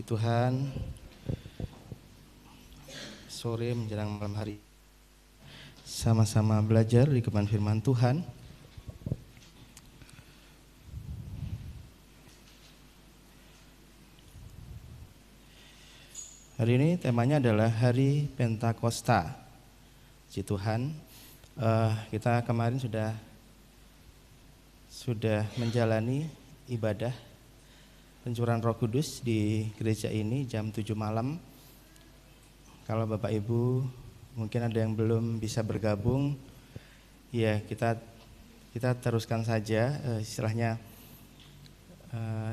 Tuhan, sore menjelang malam hari sama-sama belajar di kebenaran firman Tuhan. Hari ini temanya adalah Hari Pentakosta. Puji Tuhan, kita kemarin sudah menjalani ibadah pencurahan Roh Kudus di gereja ini jam 7 malam. Kalau Bapak Ibu mungkin ada yang belum bisa bergabung, ya kita teruskan saja, istilahnya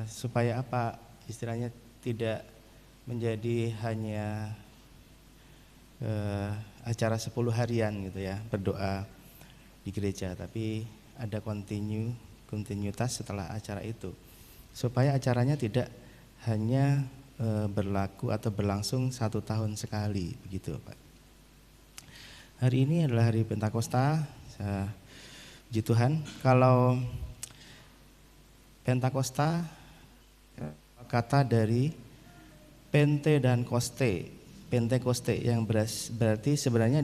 supaya apa? Istilahnya tidak menjadi hanya acara 10 harian gitu ya, berdoa di gereja, tapi ada kontinuitas setelah acara itu, supaya acaranya tidak hanya berlaku atau berlangsung 1 tahun sekali, begitu Pak. Hari ini adalah hari Pentakosta. Puji Tuhan, kalau Pentakosta kata dari Pente dan Koste, Pentekoste yang berarti sebenarnya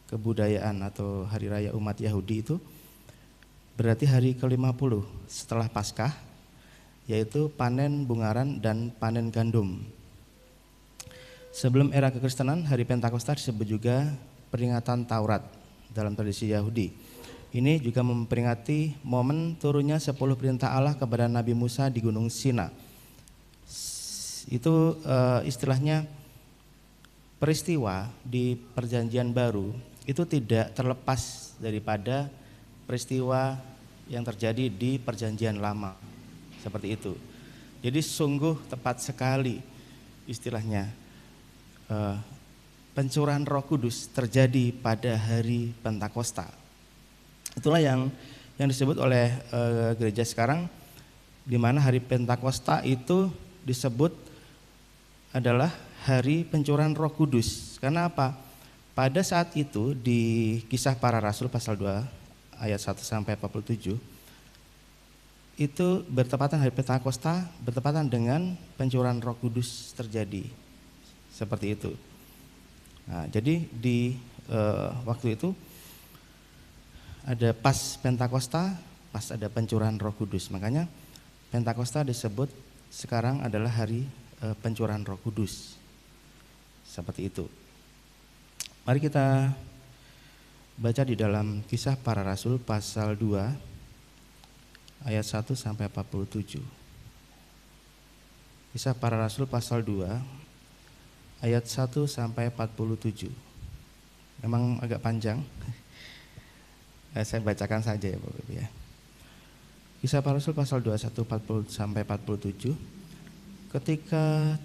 kebudayaan atau hari raya umat Yahudi itu berarti hari ke-50 setelah Paskah, yaitu panen bungaran dan panen gandum. Sebelum era kekristenan, hari Pentakosta disebut juga peringatan Taurat dalam tradisi Yahudi. Ini juga memperingati momen turunnya 10 perintah Allah kepada Nabi Musa di Gunung Sina. Itu istilahnya peristiwa di Perjanjian Baru itu tidak terlepas daripada peristiwa yang terjadi di Perjanjian Lama, seperti itu. Jadi sungguh tepat sekali istilahnya pencurahan Roh Kudus terjadi pada hari Pentakosta. Itulah yang disebut oleh gereja sekarang, di mana hari Pentakosta itu disebut adalah hari pencurahan Roh Kudus. Karena apa? Pada saat itu di Kisah Para Rasul pasal 2 ayat 1 sampai 47 itu bertepatan hari Pentakosta, bertepatan dengan pencurahan Roh Kudus terjadi. Seperti itu. Nah, jadi di waktu itu ada pas Pentakosta, pas ada pencurahan Roh Kudus. Makanya Pentakosta disebut sekarang adalah hari pencurahan Roh Kudus. Seperti itu. Mari kita baca di dalam Kisah Para Rasul pasal 2 ayat 1 sampai 47. Kisah Para Rasul pasal 2 ayat 1 sampai 47. Memang agak panjang. Saya bacakan saja ya Bapak Ibu ya. Kisah Para Rasul pasal 2 1 40 sampai 47. Ketika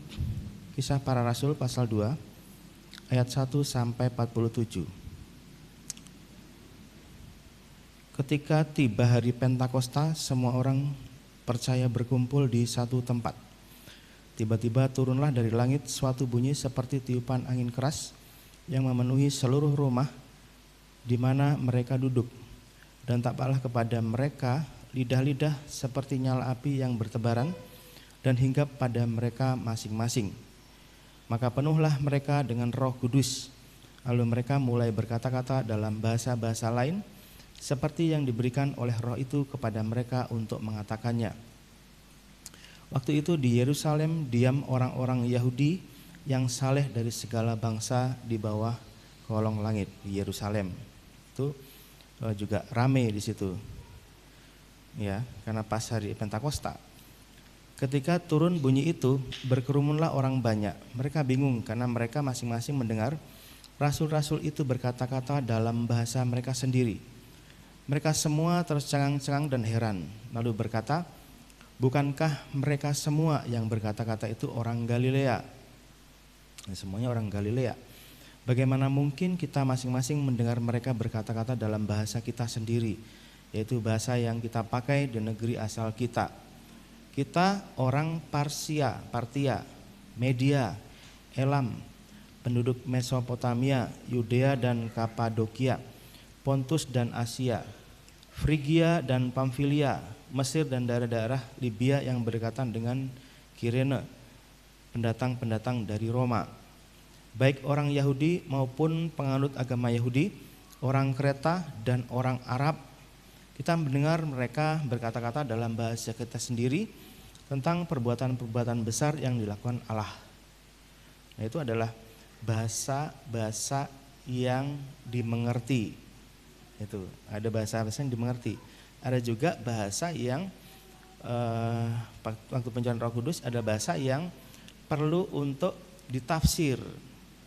Kisah Para Rasul pasal 2 ayat 1 sampai 47. Ketika tiba hari Pentakosta, semua orang percaya berkumpul di satu tempat. Tiba-tiba turunlah dari langit suatu bunyi seperti tiupan angin keras yang memenuhi seluruh rumah di mana mereka duduk. Dan tampaklah kepada mereka lidah-lidah seperti nyala api yang bertebaran dan hinggap pada mereka masing-masing. Maka penuhlah mereka dengan Roh Kudus. Lalu mereka mulai berkata-kata dalam bahasa-bahasa lain seperti yang diberikan oleh Roh itu kepada mereka untuk mengatakannya. Waktu itu di Yerusalem diam orang-orang Yahudi yang saleh dari segala bangsa di bawah kolong langit di Yerusalem. Itu juga ramai di situ. Ya, karena pas hari Pentakosta. Ketika turun bunyi itu, berkerumunlah orang banyak. Mereka bingung karena mereka masing-masing mendengar rasul-rasul itu berkata-kata dalam bahasa mereka sendiri. Mereka semua tercengang-cengang dan heran, lalu berkata, bukankah mereka semua yang berkata-kata itu orang Galilea? Semuanya orang Galilea. Bagaimana mungkin kita masing-masing mendengar mereka berkata-kata dalam bahasa kita sendiri, yaitu bahasa yang kita pakai di negeri asal kita. Kita orang Partia, Media, Elam, penduduk Mesopotamia, Yudea dan Kapadokia, Pontus dan Asia, Frigia dan Pamfilia, Mesir dan daerah-daerah Libya yang berdekatan dengan Kirene, pendatang-pendatang dari Roma, baik orang Yahudi maupun penganut agama Yahudi, orang Kreta dan orang Arab. Kita mendengar mereka berkata-kata dalam bahasa kita sendiri tentang perbuatan-perbuatan besar yang dilakukan Allah. Nah, itu adalah bahasa-bahasa yang dimengerti. Itu ada bahasa-bahasa yang dimengerti. Ada juga bahasa yang waktu pencurahan Roh Kudus ada bahasa yang perlu untuk ditafsir.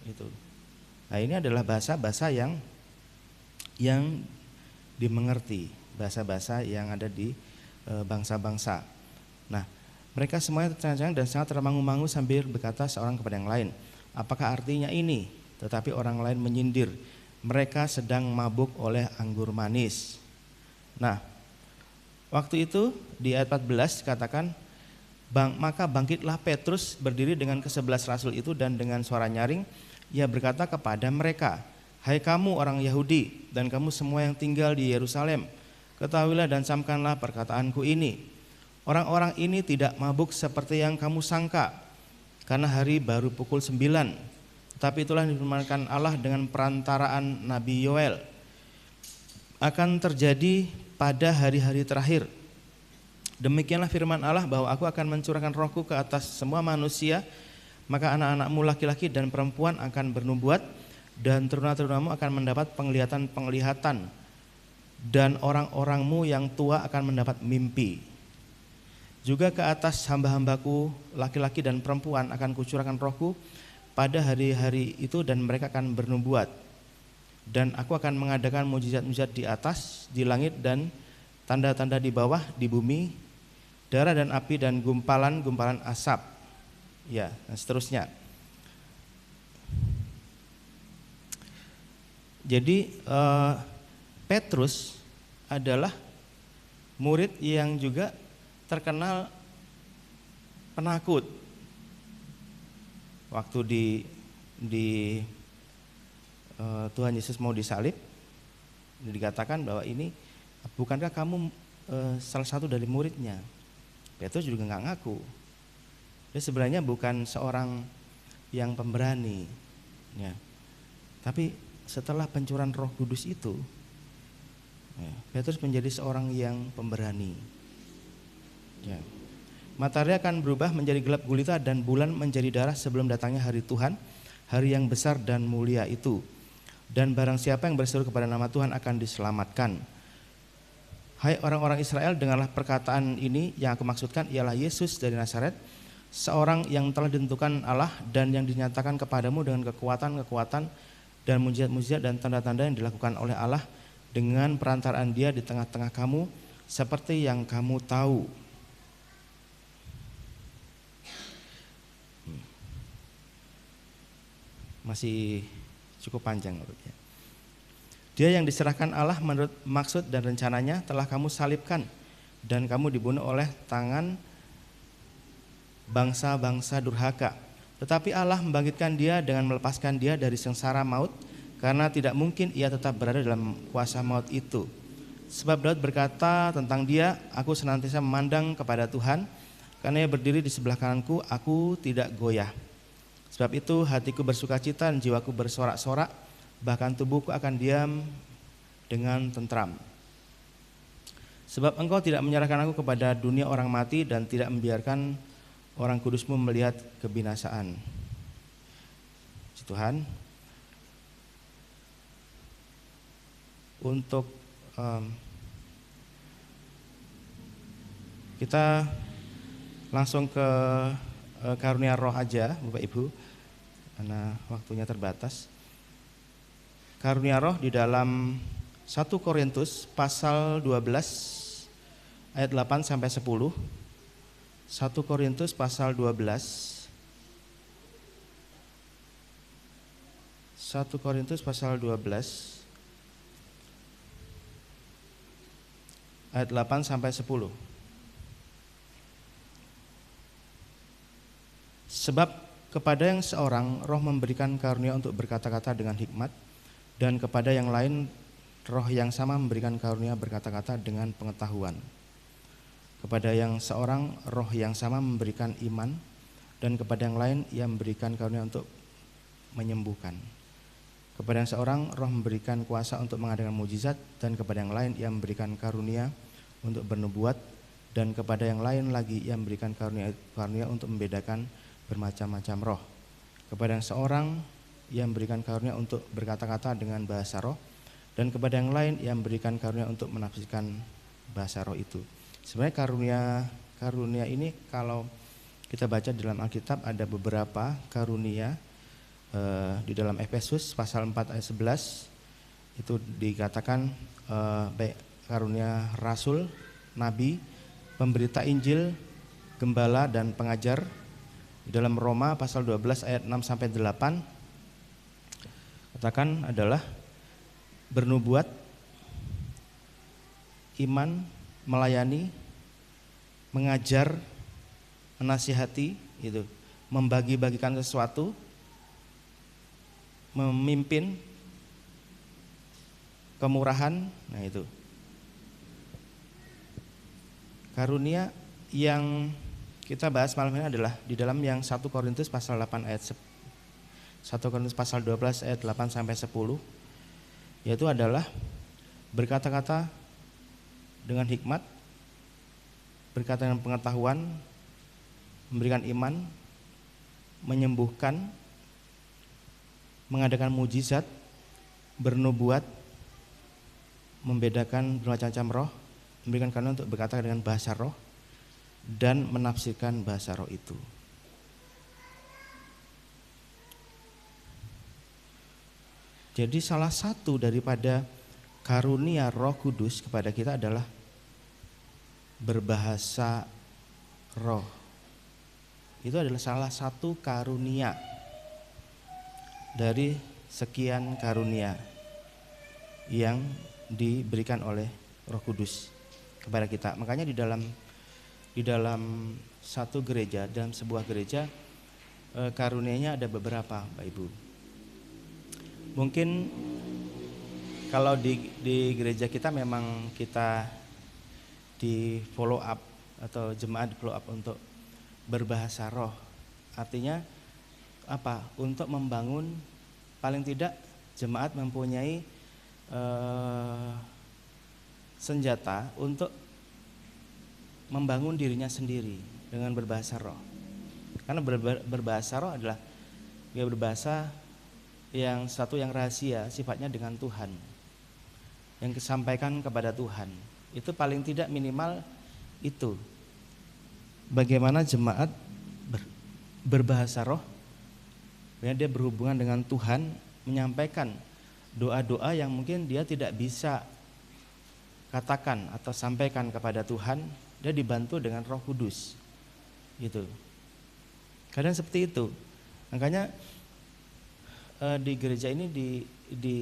Itu. Nah, ini adalah bahasa-bahasa yang dimengerti, bahasa-bahasa yang ada di bangsa-bangsa. Nah, mereka semuanya tercengang dan sangat termangu-mangu sambil berkata seorang kepada yang lain, apakah artinya ini? Tetapi orang lain menyindir, mereka sedang mabuk oleh anggur manis. Nah, waktu itu di ayat 14 katakan, maka bangkitlah Petrus berdiri dengan ke-11 rasul itu dan dengan suara nyaring ia berkata kepada mereka, hai kamu orang Yahudi dan kamu semua yang tinggal di Yerusalem, ketahuilah dan camkanlah perkataanku ini. Orang-orang ini tidak mabuk seperti yang kamu sangka, karena hari baru pukul 9. Tapi itulah yang difirmankan Allah dengan perantaraan Nabi Yoel, akan terjadi pada hari-hari terakhir. Demikianlah firman Allah bahwa aku akan mencurahkan rohku ke atas semua manusia, maka anak-anakmu laki-laki dan perempuan akan bernubuat, dan teruna-terunamu akan mendapat penglihatan, dan orang-orangmu yang tua akan mendapat mimpi. Juga ke atas hamba-hambaku laki-laki dan perempuan akan kucurahkan rohku pada hari-hari itu, dan mereka akan bernubuat. Dan aku akan mengadakan mujizat-mujizat di atas, di langit, dan tanda-tanda di bawah, di bumi, darah dan api dan gumpalan-gumpalan asap. Ya, dan seterusnya. Jadi Petrus adalah murid yang juga terkenal penakut. Waktu di Tuhan Yesus mau disalib, dikatakan bahwa ini, bukankah kamu salah satu dari muridnya? Petrus juga nggak ngaku. Dia sebenarnya bukan seorang yang pemberani, ya. Tapi setelah pencurahan Roh Kudus itu, ya, Petrus menjadi seorang yang pemberani. Ya. Matahari akan berubah menjadi gelap gulita dan bulan menjadi darah sebelum datangnya hari Tuhan, hari yang besar dan mulia itu. Dan barang siapa yang berseru kepada nama Tuhan akan diselamatkan. Hai orang-orang Israel, dengarlah perkataan ini yang aku maksudkan, ialah Yesus dari Nazaret, seorang yang telah ditentukan Allah dan yang dinyatakan kepadamu dengan kekuatan-kekuatan dan mujizat-mujizat dan tanda-tanda yang dilakukan oleh Allah dengan perantaraan Dia di tengah-tengah kamu, seperti yang kamu tahu. Masih cukup panjang menurutnya. Dia yang diserahkan Allah menurut maksud dan rencananya telah kamu salibkan, dan kamu dibunuh oleh tangan bangsa-bangsa durhaka. Tetapi Allah membangkitkan dia dengan melepaskan dia dari sengsara maut, karena tidak mungkin ia tetap berada dalam kuasa maut itu. Sebab Daud berkata tentang dia, aku senantiasa memandang kepada Tuhan, karena ia berdiri di sebelah kananku, aku tidak goyah. Sebab itu hatiku bersukacita dan jiwaku bersorak-sorak, bahkan tubuhku akan diam dengan tentram. Sebab engkau tidak menyerahkan aku kepada dunia orang mati dan tidak membiarkan orang kudusmu melihat kebinasaan. Tuhan, untuk kita langsung ke karunia roh aja Bapak Ibu, karena waktunya terbatas. Karunia roh di dalam 1 Korintus pasal 12 ayat 8 sampai 10. 1 Korintus pasal 12. 1 Korintus pasal 12 ayat 8 sampai 10. Sebab kepada yang seorang roh memberikan karunia untuk berkata-kata dengan hikmat, dan kepada yang lain roh yang sama memberikan karunia berkata-kata dengan pengetahuan. Kepada yang seorang roh yang sama memberikan iman, dan kepada yang lain ia memberikan karunia untuk menyembuhkan. Kepada yang seorang roh memberikan kuasa untuk mengadakan mukjizat, dan kepada yang lain ia memberikan karunia untuk bernubuat, dan kepada yang lain lagi ia memberikan karunia untuk membedakan bermacam-macam roh. Kepada yang seorang ia memberikan karunia untuk berkata-kata dengan bahasa roh, dan kepada yang lain ia memberikan karunia untuk menafsirkan bahasa roh itu. Sebenarnya karunia ini kalau kita baca dalam Alkitab ada beberapa karunia. Di dalam Efesus pasal 4 ayat 11 itu dikatakan baik karunia rasul, nabi, pemberita Injil, gembala dan pengajar. Di dalam Roma pasal 12 ayat 6 sampai 8 katakan adalah bernubuat, iman, melayani, mengajar, menasihati, itu, membagi-bagikan sesuatu, memimpin, kemurahan. Nah itu karunia yang kita bahas malam ini adalah di dalam yang 1 Korintus pasal 8 ayat 1 Korintus pasal 12 ayat 8 sampai 10, yaitu adalah berkata-kata dengan hikmat, berkata dengan pengetahuan, memberikan iman, menyembuhkan, mengadakan mujizat, bernubuat, membedakan bermacam-macam roh, memberikan karunia untuk berkata dengan bahasa roh, dan menafsirkan bahasa roh itu. Jadi salah satu daripada karunia Roh Kudus kepada kita adalah berbahasa roh. Itu adalah salah satu karunia dari sekian karunia yang diberikan oleh Roh Kudus kepada kita. Makanya di dalam satu gereja, dalam sebuah gereja, karunianya ada beberapa, Bapak Ibu. Mungkin kalau di gereja kita memang kita di follow up atau jemaat di follow up untuk berbahasa roh. Artinya apa? Untuk membangun, paling tidak jemaat mempunyai senjata untuk membangun dirinya sendiri dengan berbahasa roh. Karena berbahasa roh adalah dia berbahasa yang satu yang rahasia, sifatnya dengan Tuhan, yang disampaikan kepada Tuhan. Itu paling tidak minimal itu. Bagaimana jemaat berbahasa roh, ya, dia berhubungan dengan Tuhan, menyampaikan doa-doa yang mungkin dia tidak bisa katakan atau sampaikan kepada Tuhan, dia dibantu dengan Roh Kudus. Gitu. Kadang seperti itu. Makanya di gereja ini di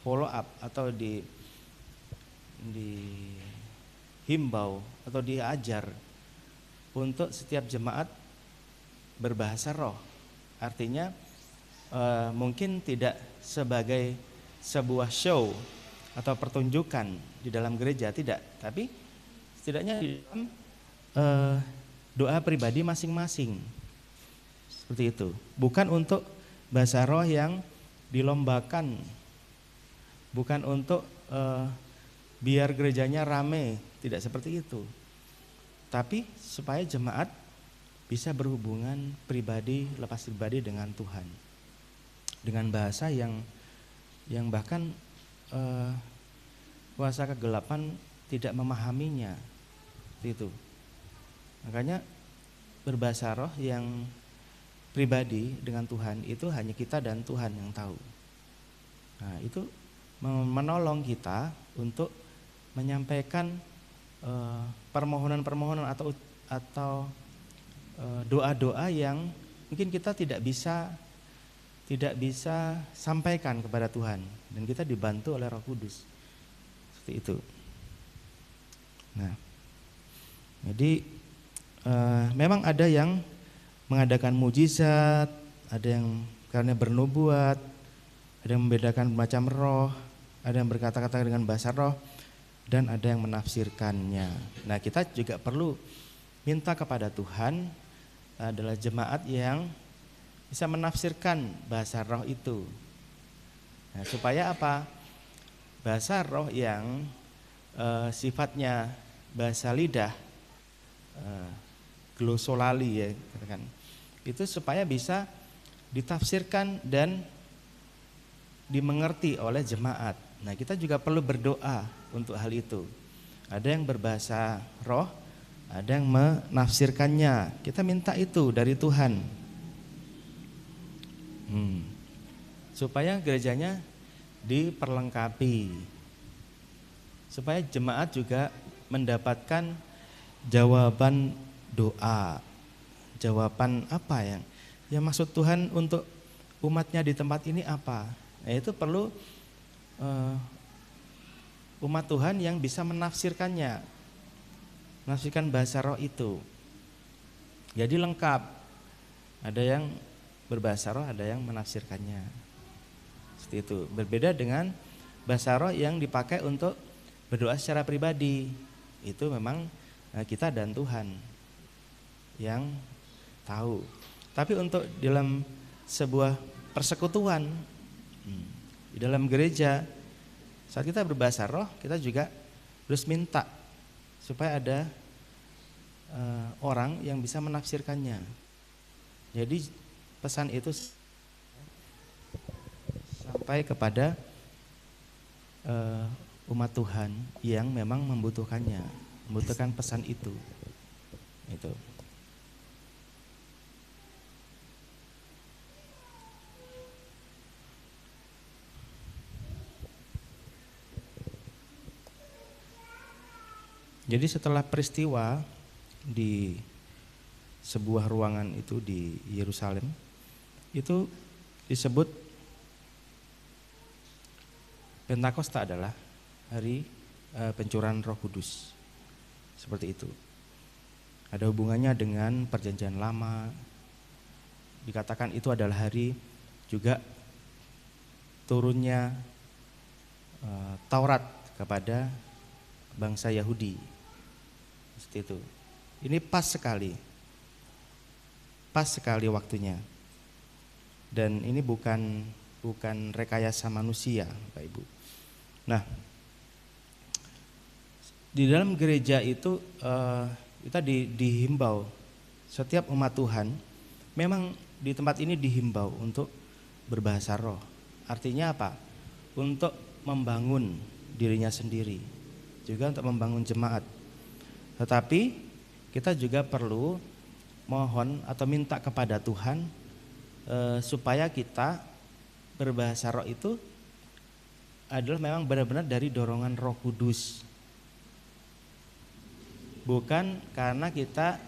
follow up atau di himbau atau diajar untuk setiap jemaat berbahasa roh. Artinya mungkin tidak sebagai sebuah show atau pertunjukan di dalam gereja, tidak, tapi setidaknya di dalam doa pribadi masing-masing. Seperti itu. Bukan untuk bahasa roh yang dilombakan, bukan untuk biar gerejanya rame, tidak seperti itu. Tapi supaya jemaat bisa berhubungan pribadi, lepas pribadi dengan Tuhan, dengan bahasa yang bahkan kuasa kegelapan tidak memahaminya. Itu. Makanya berbahasa roh yang pribadi dengan Tuhan itu hanya kita dan Tuhan yang tahu. Nah, itu menolong kita untuk menyampaikan permohonan-permohonan atau doa-doa yang mungkin kita tidak bisa sampaikan kepada Tuhan, dan kita dibantu oleh Roh Kudus. Seperti itu. Nah, jadi memang ada yang mengadakan mujizat, ada yang karena bernubuat, ada yang membedakan macam roh, ada yang berkata-kata dengan bahasa roh, dan ada yang menafsirkannya. Nah, kita juga perlu minta kepada Tuhan adalah jemaat yang bisa menafsirkan bahasa roh itu. Nah, supaya apa? Bahasa roh yang sifatnya bahasa lidah, glosolali ya katakan, itu supaya bisa ditafsirkan dan dimengerti oleh jemaat. Nah, kita juga perlu berdoa untuk hal itu. Ada yang berbahasa roh, ada yang menafsirkannya. Kita minta itu dari Tuhan. Supaya gerejanya diperlengkapi. Supaya jemaat juga mendapatkan jawaban doa. Jawaban apa yang maksud Tuhan untuk umatnya di tempat ini apa? Nah, itu perlu umat Tuhan yang bisa menafsirkannya, menafsirkan bahasa roh itu. Jadi lengkap. Ada yang berbahasa roh, ada yang menafsirkannya. Seperti itu. Berbeda dengan bahasa roh yang dipakai untuk berdoa secara pribadi. Itu memang kita dan Tuhan yang tahu. Tapi untuk dalam sebuah persekutuan, di dalam gereja, saat kita berbahasa roh, kita juga harus minta supaya ada orang yang bisa menafsirkannya. Jadi pesan itu sampai kepada umat Tuhan yang memang membutuhkannya, membutuhkan pesan itu. Itu. Jadi setelah peristiwa di sebuah ruangan itu di Yerusalem, itu disebut Pentakosta adalah hari pencurahan Roh Kudus. Seperti itu. Ada hubungannya dengan Perjanjian Lama. Dikatakan itu adalah hari juga turunnya Taurat kepada bangsa Yahudi. Seperti itu. Ini pas sekali waktunya. Dan ini bukan rekayasa manusia, Pak Ibu. Nah, di dalam gereja itu kita dihimbau, setiap umat Tuhan memang di tempat ini dihimbau untuk berbahasa roh. Artinya apa? Untuk membangun dirinya sendiri, juga untuk membangun jemaat. Tetapi kita juga perlu mohon atau minta kepada Tuhan supaya kita berbahasa roh itu adalah memang benar-benar dari dorongan Roh Kudus. Bukan karena kita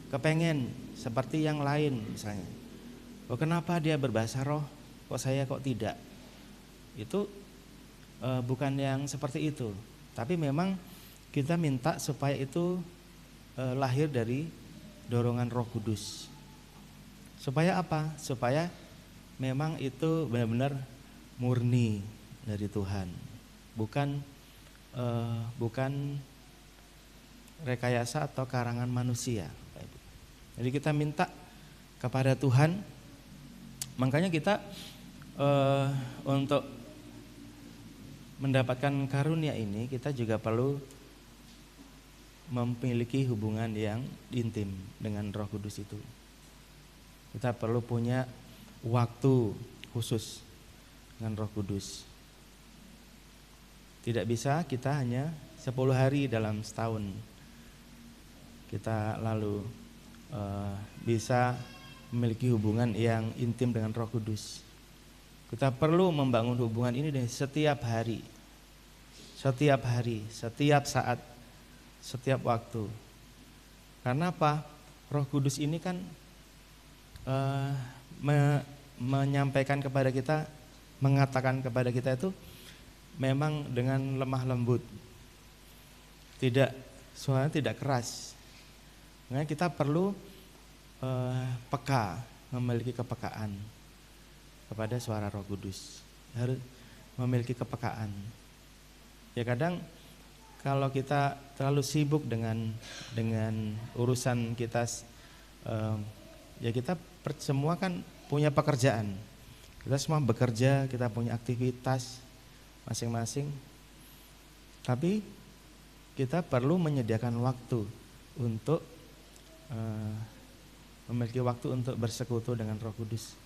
kepengen seperti yang lain misalnya. Oh, kenapa dia berbahasa roh, kok saya kok tidak? Itu bukan yang seperti itu. Tapi memang kita minta supaya itu lahir dari dorongan Roh Kudus. Supaya apa? Supaya memang itu benar-benar murni dari Tuhan. Bukan rekayasa atau karangan manusia. Jadi kita minta kepada Tuhan. Makanya kita untuk mendapatkan karunia ini kita juga perlu memiliki hubungan yang intim dengan Roh Kudus itu. Kita perlu punya waktu khusus dengan Roh Kudus. Tidak bisa kita hanya 10 hari dalam setahun kita lalu bisa memiliki hubungan yang intim dengan Roh Kudus. Kita perlu membangun hubungan ini dari setiap hari, setiap saat, setiap waktu. Karena apa? Roh Kudus ini kan menyampaikan kepada kita, mengatakan kepada kita itu memang dengan lemah lembut, suaranya tidak keras. Nah, kita perlu memiliki kepekaan kepada suara Roh Kudus. memiliki kepekaan. Ya kadang kalau kita terlalu sibuk dengan urusan kita, ya kita semua kan punya pekerjaan. Kita semua bekerja, kita punya aktivitas masing-masing. Tapi kita perlu menyediakan waktu untuk memiliki waktu untuk bersekutu dengan Roh Kudus.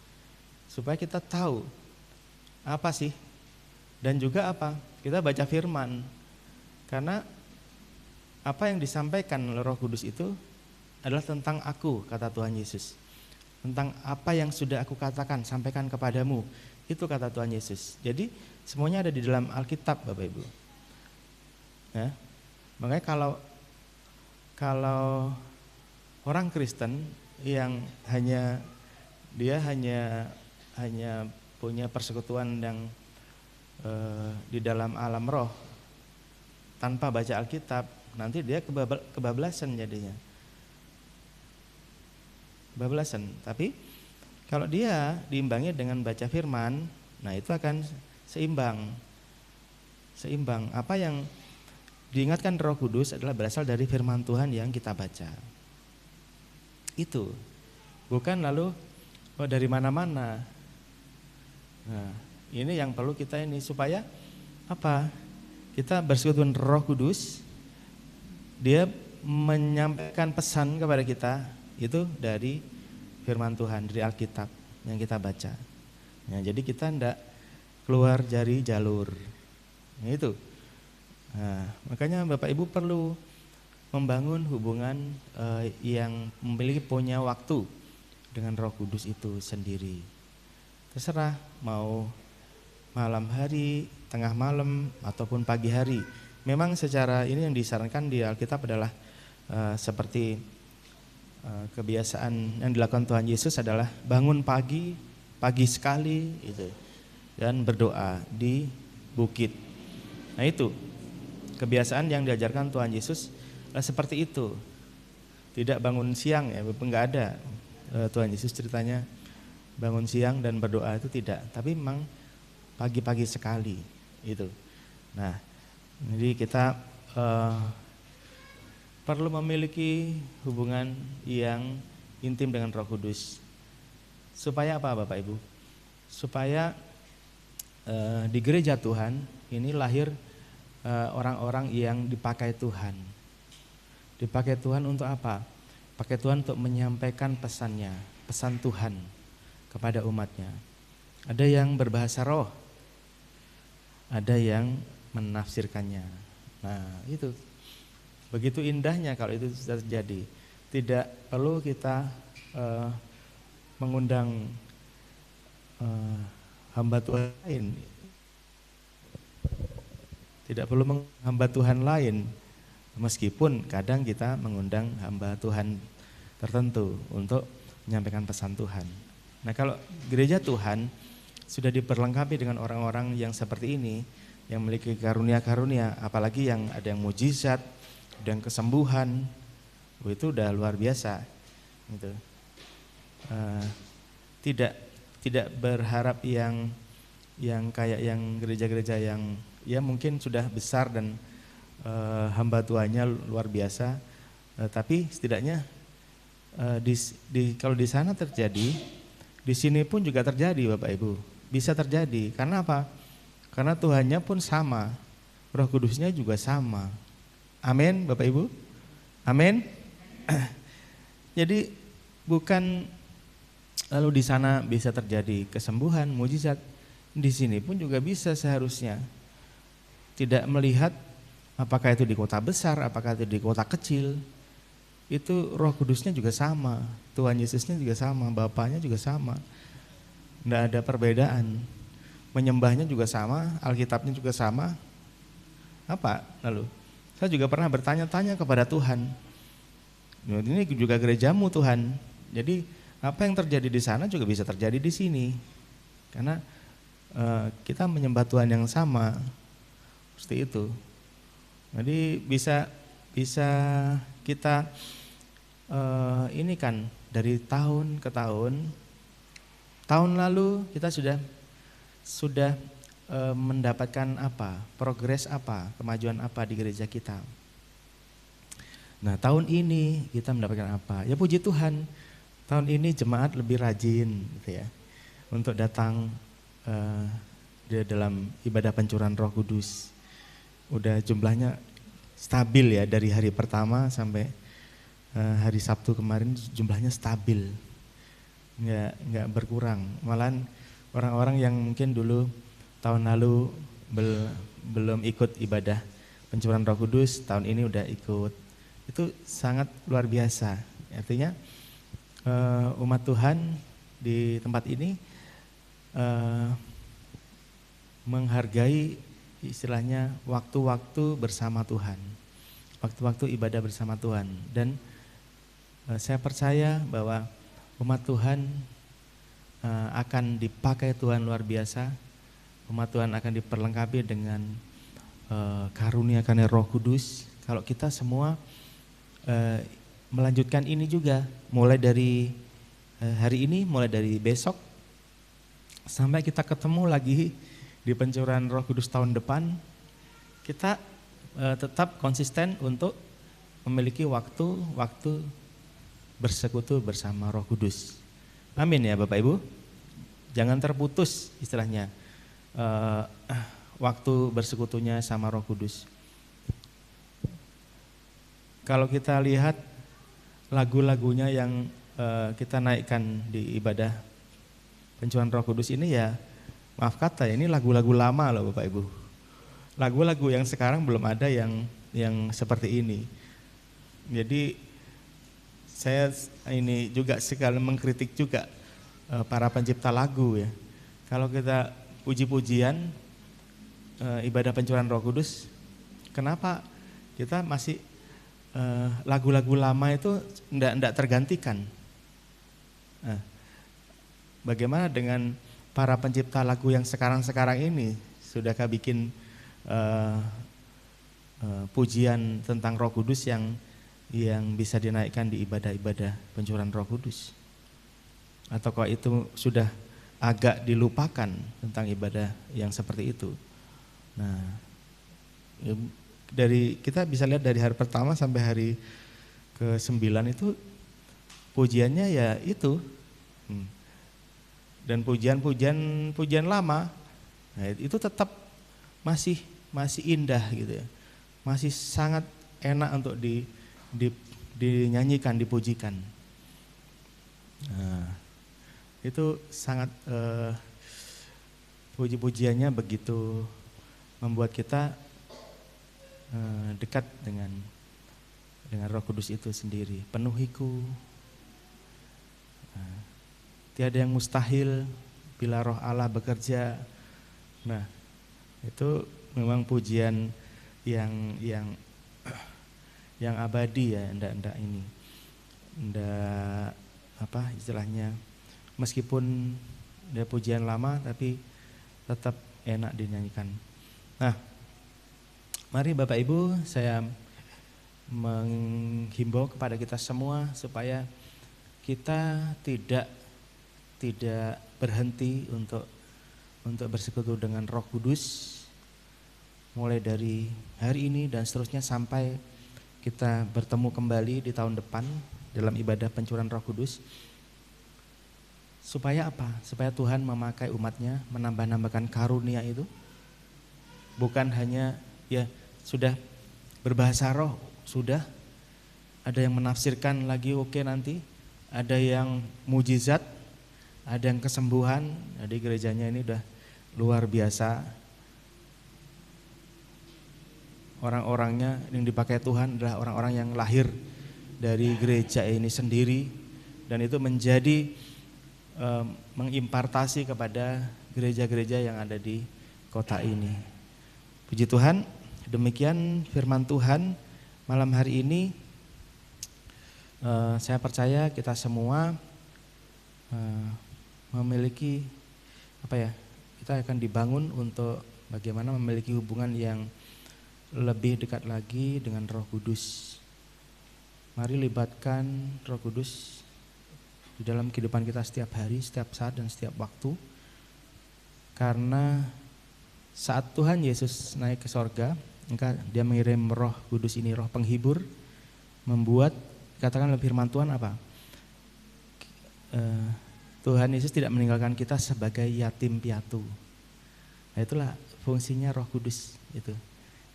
Supaya kita tahu apa sih, dan juga apa, kita baca firman. Karena apa yang disampaikan oleh Roh Kudus itu adalah tentang aku, kata Tuhan Yesus. Tentang apa yang sudah aku katakan, sampaikan kepadamu, itu kata Tuhan Yesus. Jadi semuanya ada di dalam Alkitab, Bapak Ibu. Ya. Makanya kalau orang Kristen yang hanya punya persekutuan yang di dalam alam roh tanpa baca Alkitab, nanti dia kebablasan jadinya. Kebablasan. Tapi kalau dia diimbangi dengan baca firman, nah itu akan seimbang. Apa yang diingatkan Roh Kudus adalah berasal dari firman Tuhan yang kita baca. Itu bukan lalu dari mana-mana. Nah, ini yang perlu kita ini supaya apa? Kita bersekutu dengan Roh Kudus, dia menyampaikan pesan kepada kita itu dari firman Tuhan, dari Alkitab yang kita baca. Nah, jadi kita tidak keluar dari jalur. Nah, itu. Nah, makanya Bapak Ibu perlu membangun hubungan yang punya waktu dengan Roh Kudus itu sendiri. Terserah mau malam hari, tengah malam, ataupun pagi hari. Memang secara ini yang disarankan di Alkitab adalah seperti kebiasaan yang dilakukan Tuhan Yesus adalah bangun pagi sekali itu, dan berdoa di bukit. Nah itu kebiasaan yang diajarkan Tuhan Yesus seperti itu. Tidak bangun siang ya, enggak ada Tuhan Yesus ceritanya bangun siang dan berdoa, itu tidak. Tapi memang pagi-pagi sekali itu. Nah, jadi kita perlu memiliki hubungan yang intim dengan Roh Kudus. Supaya apa Bapak Ibu? Supaya di gereja Tuhan ini lahir orang-orang yang dipakai Tuhan. Dipakai Tuhan untuk apa? Pakai Tuhan untuk menyampaikan pesannya, pesan Tuhan kepada umatnya. Ada yang berbahasa roh, ada yang menafsirkannya. Nah itu, begitu indahnya kalau itu terjadi. Tidak perlu kita mengundang hamba Tuhan lain. Tidak perlu menghamba Tuhan lain, meskipun kadang kita mengundang hamba Tuhan tertentu untuk menyampaikan pesan Tuhan. Nah kalau gereja Tuhan sudah diperlengkapi dengan orang-orang yang seperti ini, yang memiliki karunia-karunia, apalagi yang ada yang mujizat, dan kesembuhan, itu udah luar biasa. Gitu. Tidak berharap yang kayak yang gereja-gereja yang ya mungkin sudah besar dan hamba Tuhannya luar biasa, tapi setidaknya kalau di sana terjadi, di sini pun juga terjadi Bapak Ibu, bisa terjadi. Karena apa? Karena Tuhannya pun sama, Roh Kudusnya juga sama. Amin Bapak Ibu, amin. Jadi bukan lalu di sana bisa terjadi kesembuhan, mujizat, di sini pun juga bisa seharusnya. Tidak melihat apakah itu di kota besar, apakah itu di kota kecil, itu Roh Kudusnya juga sama, Tuhan Yesusnya juga sama, Bapaknya juga sama, tidak ada perbedaan, menyembahnya juga sama, Alkitabnya juga sama. Apa lalu? Saya juga pernah bertanya-tanya kepada Tuhan, ini juga gerejamu Tuhan, jadi apa yang terjadi di sana juga bisa terjadi di sini, karena kita menyembah Tuhan yang sama. Seperti itu. Jadi bisa kita ini kan dari tahun ke tahun. Tahun lalu kita sudah mendapatkan apa, progres apa, kemajuan apa di gereja kita. Nah, tahun ini kita mendapatkan apa? Ya puji Tuhan, tahun ini jemaat lebih rajin gitu ya, untuk datang di dalam ibadah pencurahan Roh Kudus. Udah jumlahnya stabil ya, dari hari pertama sampai hari Sabtu kemarin jumlahnya stabil, nggak berkurang. Malahan orang-orang yang mungkin dulu tahun lalu belum ikut ibadah pencurahan Roh Kudus, tahun ini udah ikut. Itu sangat luar biasa. Artinya umat Tuhan di tempat ini menghargai istilahnya waktu-waktu bersama Tuhan, waktu-waktu ibadah bersama Tuhan. Dan saya percaya bahwa umat Tuhan akan dipakai Tuhan luar biasa. Umat Tuhan akan diperlengkapi dengan karunia Roh Kudus. Kalau kita semua melanjutkan ini juga, mulai dari hari ini, mulai dari besok, sampai kita ketemu lagi di pencurahan Roh Kudus tahun depan, kita tetap konsisten untuk memiliki waktu bersekutu bersama Roh Kudus. Amin ya Bapak Ibu. Jangan terputus istilahnya waktu bersekutunya sama Roh Kudus. Kalau kita lihat lagu-lagunya yang kita naikkan di ibadah pencurahan Roh Kudus ini, ya maaf kata ya, ini lagu-lagu lama loh Bapak Ibu. Lagu-lagu yang sekarang belum ada yang seperti ini. Jadi saya ini juga sekali mengkritik juga para pencipta lagu ya. Kalau kita puji-pujian ibadah pencurahan Roh Kudus, kenapa kita masih lagu-lagu lama itu enggak tergantikan? Nah, bagaimana dengan para pencipta lagu yang sekarang-sekarang ini? Sudahkah bikin pujian tentang Roh Kudus yang bisa dinaikkan di ibadah-ibadah pencurahan Roh Kudus? Ataukah itu sudah agak dilupakan tentang ibadah yang seperti itu? Nah, kita bisa lihat dari hari pertama sampai hari ke-9 itu pujiannya ya itu. Dan pujian lama, nah itu tetap masih indah gitu ya. Masih sangat enak untuk dinyanyikan, dipujikan. Nah, itu sangat puji-pujiannya begitu membuat kita dekat dengan Roh Kudus itu sendiri. Penuhiku, tiada yang mustahil bila Roh Allah bekerja. Nah, itu memang pujian yang abadi ya, ndak ini. Ndak apa istilahnya, meskipun ada pujian lama tapi tetap enak dinyanyikan. Nah, mari Bapak Ibu, saya menghimbau kepada kita semua supaya kita tidak berhenti untuk bersekutu dengan Roh Kudus mulai dari hari ini dan seterusnya sampai kita bertemu kembali di tahun depan dalam ibadah pencurahan Roh Kudus. Supaya apa? Supaya Tuhan memakai umatnya, menambah-nambahkan karunia itu. Bukan hanya ya sudah berbahasa roh, sudah ada yang menafsirkan lagi, oke nanti ada yang mujizat, ada yang kesembuhan. Jadi gerejanya ini udah luar biasa. Orang-orangnya yang dipakai Tuhan adalah orang-orang yang lahir dari gereja ini sendiri, dan itu menjadi mengimpartasi kepada gereja-gereja yang ada di kota ini. Puji Tuhan, demikian firman Tuhan malam hari ini. Saya percaya kita semua memiliki kita akan dibangun untuk bagaimana memiliki hubungan yang lebih dekat lagi dengan Roh Kudus. Mari libatkan Roh Kudus di dalam kehidupan kita setiap hari, setiap saat dan setiap waktu. Karena Saat Tuhan Yesus naik ke sorga, maka dia mengirim Roh Kudus ini, Roh penghibur, membuat, katakan firman Tuhan apa? Tuhan Yesus tidak meninggalkan kita sebagai yatim piatu. Nah, itulah fungsinya Roh Kudus itu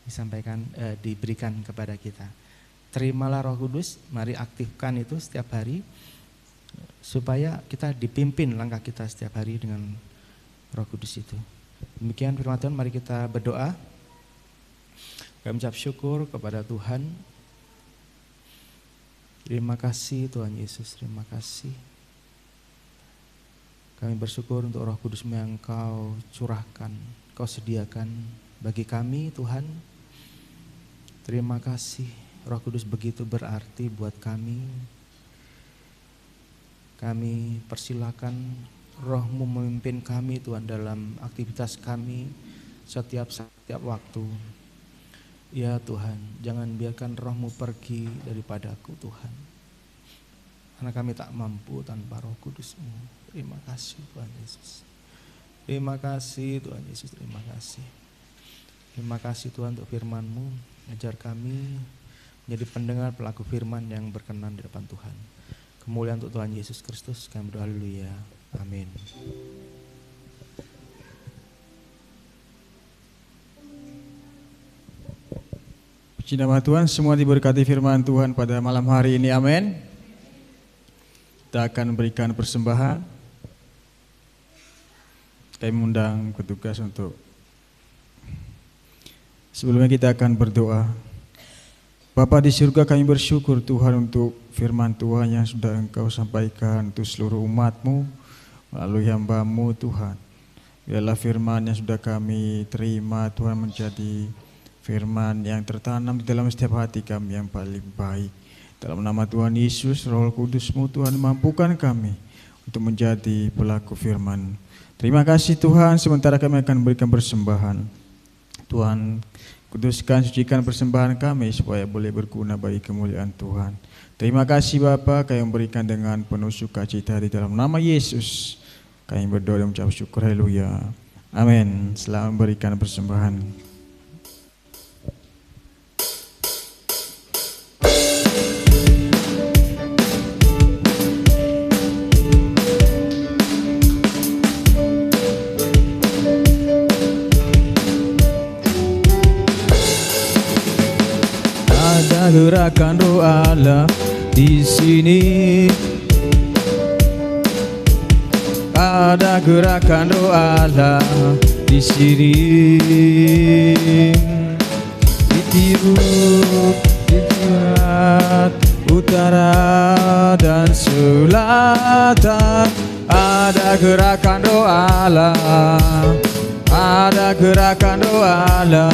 disampaikan, diberikan kepada kita. Terimalah Roh Kudus, mari aktifkan itu setiap hari supaya kita dipimpin langkah kita setiap hari dengan Roh Kudus itu. Demikian firman Tuhan, mari kita berdoa. Kami ucap syukur kepada Tuhan. Terima kasih Tuhan Yesus, terima kasih. Kami bersyukur untuk Roh Kudus yang Kau curahkan, Kau sediakan bagi kami Tuhan. Terima kasih, Roh Kudus begitu berarti buat kami. Kami persilakan Roh-Mu memimpin kami Tuhan dalam aktivitas kami setiap waktu. Ya Tuhan, jangan biarkan Roh-Mu pergi daripadaku Tuhan. Karena kami tak mampu tanpa Roh Kudus-Mu. Terima kasih Tuhan Yesus. Terima kasih Tuhan Yesus, terima kasih. Terima kasih Tuhan untuk firman-Mu. Ajar kami menjadi pendengar pelaku firman yang berkenan di depan Tuhan. Kemuliaan untuk Tuhan Yesus Kristus, kami berdoa, haleluya. Amin. Puji nama Tuhan, semua diberkati firman Tuhan pada malam hari ini, amin. Kita akan berikan persembahan. Kami mengundang petugas untuk, sebelumnya kita akan berdoa. Bapa di surga, kami bersyukur Tuhan untuk firman Tuhan yang sudah Engkau sampaikan untuk seluruh umat-Mu melalui hamba-Mu Tuhan. Biarlah firman yang sudah kami terima Tuhan menjadi firman yang tertanam di dalam setiap hati kami yang paling baik. Dalam nama Tuhan Yesus, Roh Kudus-Mu Tuhan mampukan kami untuk menjadi pelaku firman. Terima kasih Tuhan, sementara kami akan berikan persembahan. Tuhan, kuduskan, sucikan persembahan kami supaya boleh berguna bagi kemuliaan Tuhan. Terima kasih Bapa, kami memberikan dengan penuh sukacita di dalam nama Yesus. Kami berdoa dan mengucap syukur, haleluya. Amin. Selamat memberikan persembahan. Gerakan Roh Allah di sini. Ada gerakan Roh Allah di sini. Di timur, di barat, utara dan selatan. Ada gerakan Roh Allah. Ada gerakan Roh Allah.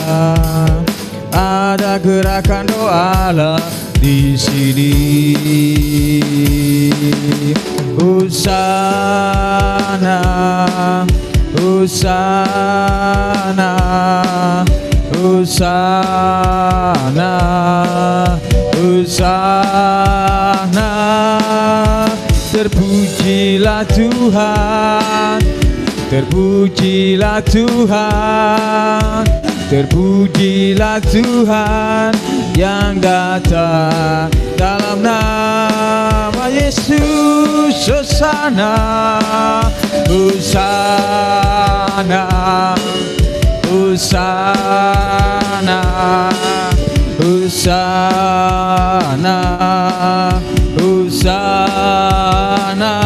Ada gerakan Roh Allah di sini. Hosana, Hosana, Hosana, Hosana. Terpujilah Tuhan, terpujilah Tuhan. Terpujilah Tuhan yang datang dalam nama Yesus. Hosana, Hosana, Hosana, Hosana, Hosana.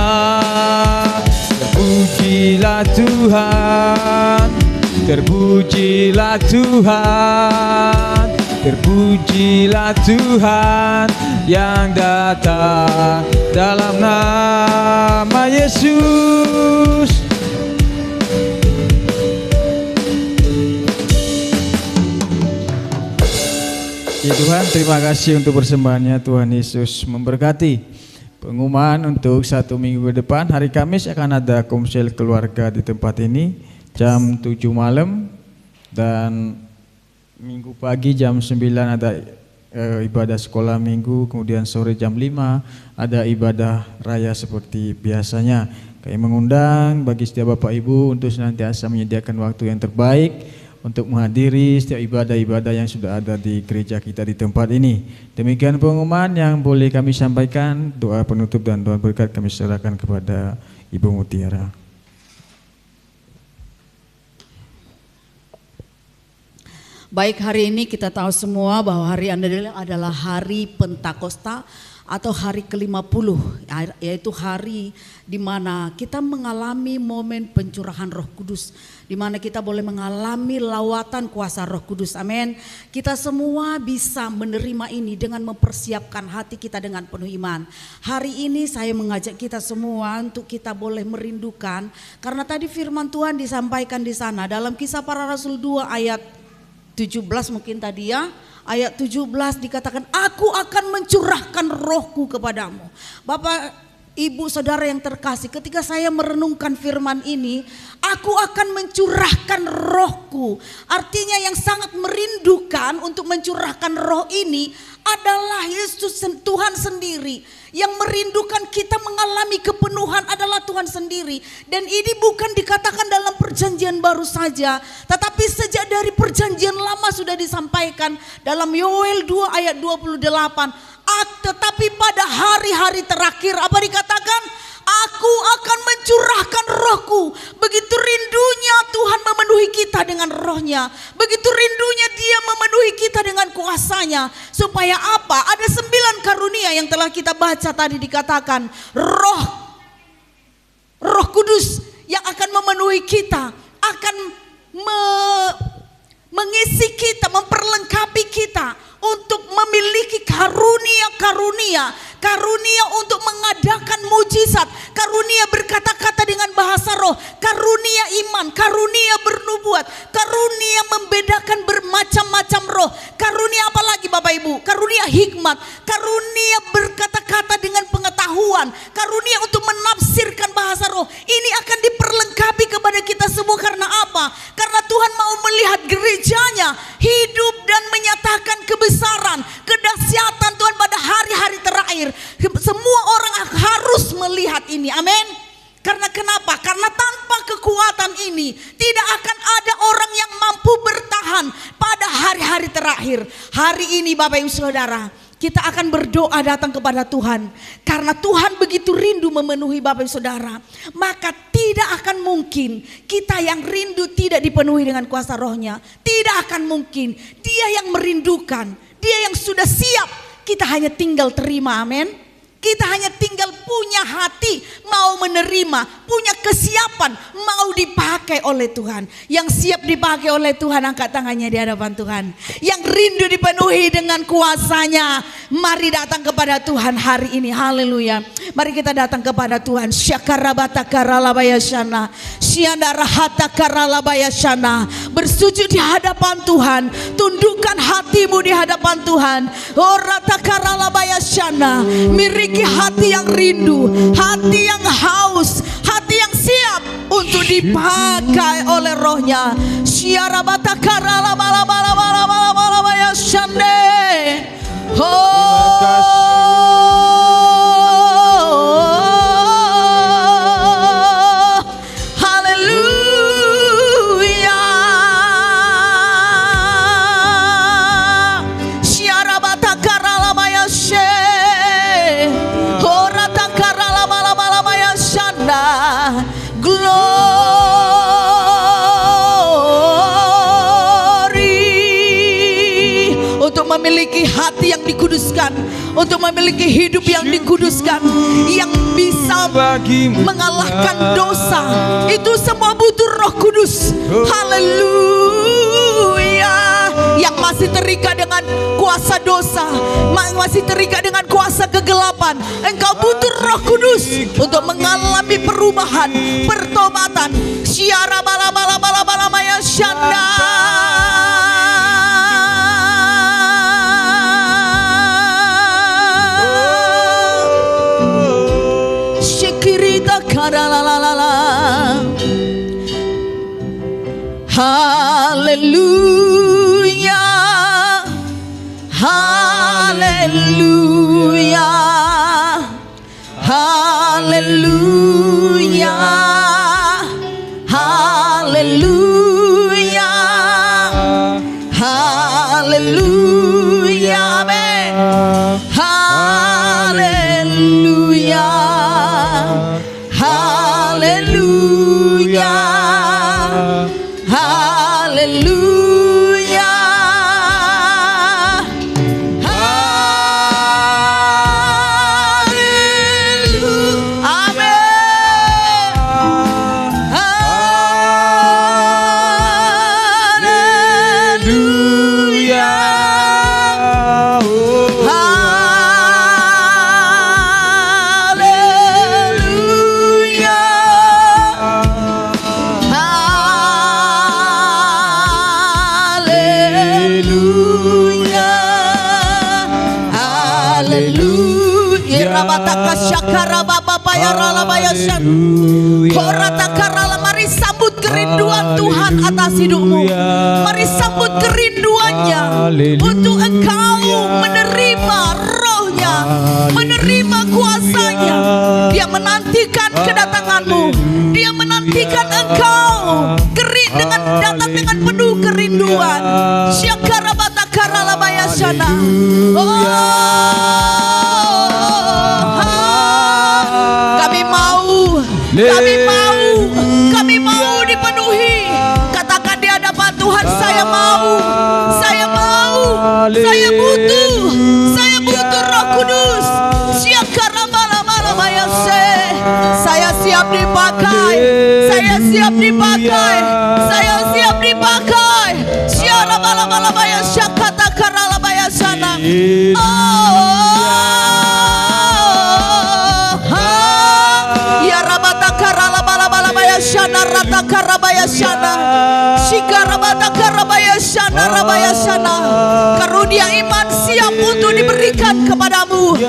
Terpujilah Tuhan, terpujilah Tuhan, terpujilah Tuhan yang datang dalam nama Yesus. Ya Tuhan, terima kasih untuk persembahannya. Tuhan Yesus memberkati. Pengumuman untuk 1 minggu ke depan, hari Kamis akan ada komsel keluarga di tempat ini jam 7 malam, dan minggu pagi jam 9 ada ibadah sekolah minggu, kemudian sore jam 5 ada ibadah raya seperti biasanya. Kami mengundang bagi setiap Bapak Ibu untuk senantiasa menyediakan waktu yang terbaik untuk menghadiri setiap ibadah-ibadah yang sudah ada di gereja kita di tempat ini. Demikian pengumuman yang boleh kami sampaikan. Doa penutup dan doa berkat kami serahkan kepada Ibu Mutiara. Baik, hari ini kita tahu semua bahwa hari ini adalah hari Pentakosta atau hari ke-50, yaitu hari di mana kita mengalami momen pencurahan Roh Kudus, di mana kita boleh mengalami lawatan kuasa Roh Kudus. Amin. Kita semua bisa menerima ini dengan mempersiapkan hati kita dengan penuh iman. Hari ini saya mengajak kita semua untuk kita boleh merindukan, karena tadi firman Tuhan disampaikan di sana dalam Kisah Para Rasul 2 ayat 17 mungkin tadi ya, ayat 17 dikatakan, aku akan mencurahkan rohku kepadamu. Bapak, Ibu, Saudara yang terkasih, ketika saya merenungkan firman ini, aku akan mencurahkan rohku. Artinya yang sangat merindukan untuk mencurahkan roh ini adalah Yesus Tuhan sendiri. Yang merindukan kita mengalami kepenuhan adalah Tuhan sendiri. Dan ini bukan dikatakan dalam perjanjian baru saja, tetapi sejak dari perjanjian lama sudah disampaikan dalam Yoel 2 ayat 28. Tetapi pada hari-hari terakhir apa dikatakan? Aku akan mencurahkan rohku. Begitu rindunya Tuhan memenuhi kita dengan rohnya. Begitu rindunya Dia memenuhi kita dengan kuasanya. Supaya apa? Ada 9 karunia yang telah kita baca tadi dikatakan. Roh Kudus yang akan memenuhi kita. Akan mengisi kita, memperlengkapi kita untuk memiliki karunia untuk mengadakan mujizat, karunia berkata-kata dengan bahasa roh, karunia iman, karunia bernubuat, karunia membedakan bermacam-macam roh, karunia apa lagi Bapak Ibu? Karunia hikmat, karunia berkata-kata dengan pengetahuan, karunia untuk menafsirkan bahasa roh. Ini akan diperlengkapi kepada kita semua. Karena apa? Karena Tuhan mau melihat gerejanya hidup dan menyatakan kebesaran, kedahsyatan Tuhan pada hari-hari terakhir. Semua orang harus melihat ini. Amin. Karena kenapa? Karena tanpa kekuatan ini tidak akan ada orang yang mampu bertahan pada hari-hari terakhir. Hari ini Bapak Ibu Saudara, kita akan berdoa datang kepada Tuhan. Karena Tuhan begitu rindu memenuhi Bapak Ibu Saudara, maka tidak akan mungkin kita yang rindu tidak dipenuhi dengan kuasa rohnya. Tidak akan mungkin. Dia yang merindukan, Dia yang sudah siap, kita hanya tinggal terima. Amin. Kita hanya tinggal punya hati mau menerima, punya kesiapan mau dipakai oleh Tuhan. Yang siap dipakai oleh Tuhan angkat tangannya di hadapan Tuhan. Yang rindu dipenuhi dengan kuasanya, mari datang kepada Tuhan hari ini. Haleluya. Mari kita datang kepada Tuhan. Syakarabata karalabayashana, syandarahata karalabayashana. Bersujud di hadapan Tuhan, tundukkan hatimu di hadapan Tuhan. Orata karalabayashana, miliki hati yang rindu, hati yang haus, hati yang siap untuk dipakai oleh rohnya. Syarabata karala bala bala bala bala bala bala shande. Haleluya. Syarabata karala baya she. Glory untuk memiliki hati yang dikuduskan, untuk memiliki hidup yang dikuduskan, yang bisa mengalahkan dosa. Itu semua butuh Roh Kudus. Haleluya. Yang masih terikat dengan kuasa dosa, masih terikat dengan kuasa kegelapan, engkau butuh Roh Kudus untuk mengalami perubahan, pertobatan. Syara bala bala bala bala maya syanda. Syekirita karalalala. Haleluya. Haleluya. Haleluya. Haleluya. Rabataka syakara baba bayara bayasan. Horatakara, mari sambut kerinduan Tuhan atas hidupmu. Mari sambut kerinduannya untuk engkau menerima rohnya, menerima kuasanya. Dia menantikan kedatanganmu. Dia menantikan engkau datang dengan penuh kerinduan. Syakara batakara labayasana. Kami mau dipenuhi. Katakan di hadapan Tuhan, saya mau, saya butuh Roh Kudus. Syakara balabayase. Saya siap dipakai. Syara balabaya syakata karalabaya sana. Ya rabata karalabalabaya shana rata karabaya shana. Shikarabata karabaya shana rabaya shana. Karunia iman siap untuk diberikan kepadamu.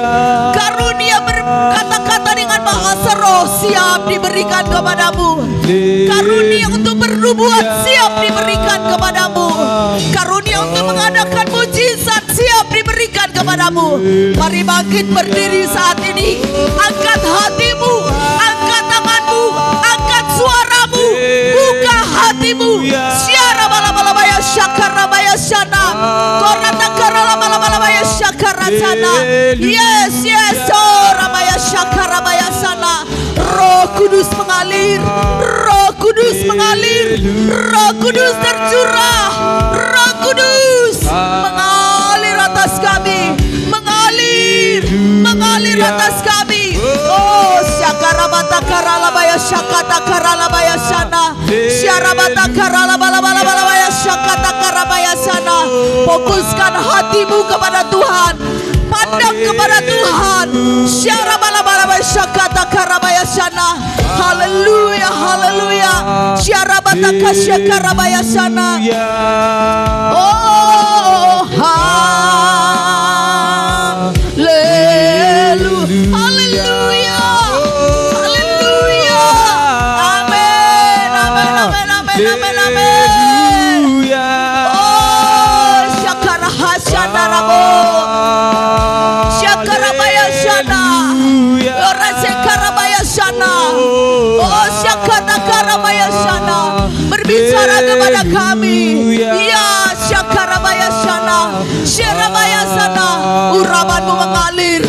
Karunia berkata-kata dengan bahasa roh siap diberikan kepadamu. Karunia untuk bernubuat siap diberikan kepadamu. Karunia untuk mengadakan mujizat siap diberikan kepadamu. Mari bangkit berdiri saat ini. Angkat hatimu, angkat tanganmu, angkat suaramu, buka hatimu. Syara balabalabaya syakara baya sana. Korata karala balabalabaya syakara sana. Yes, oh rabaya syakara baya sana. Roh Kudus mengalir, Roh Kudus mengalir, Roh Kudus tercurah, Roh Kudus mengalir atas kami, mengalir atas kami. Oh, syakarabata karalabaya syakata karalabaya sana. Syarabata karalabalabaya syakata karabaya sana. Fokuskan hatimu kepada Tuhan. Pandang kepada Tuhan. Syarabalabala syakata karabaya sana. Haleluya, haleluya. Syarabata karabaya sana. Oh, haleluya. Haleluya. Haleluya. Amin. Amin. Amin. Amin. Amin. Amin. Oh, syakara hasyana rabo. Syakarabaya sana. Ora syakarabaya sana. Oh, syakata karabaya sana. Berbicara kepada kami. Ya, syakarabaya sana. Syarabaya sana. Urapanmu mengalir,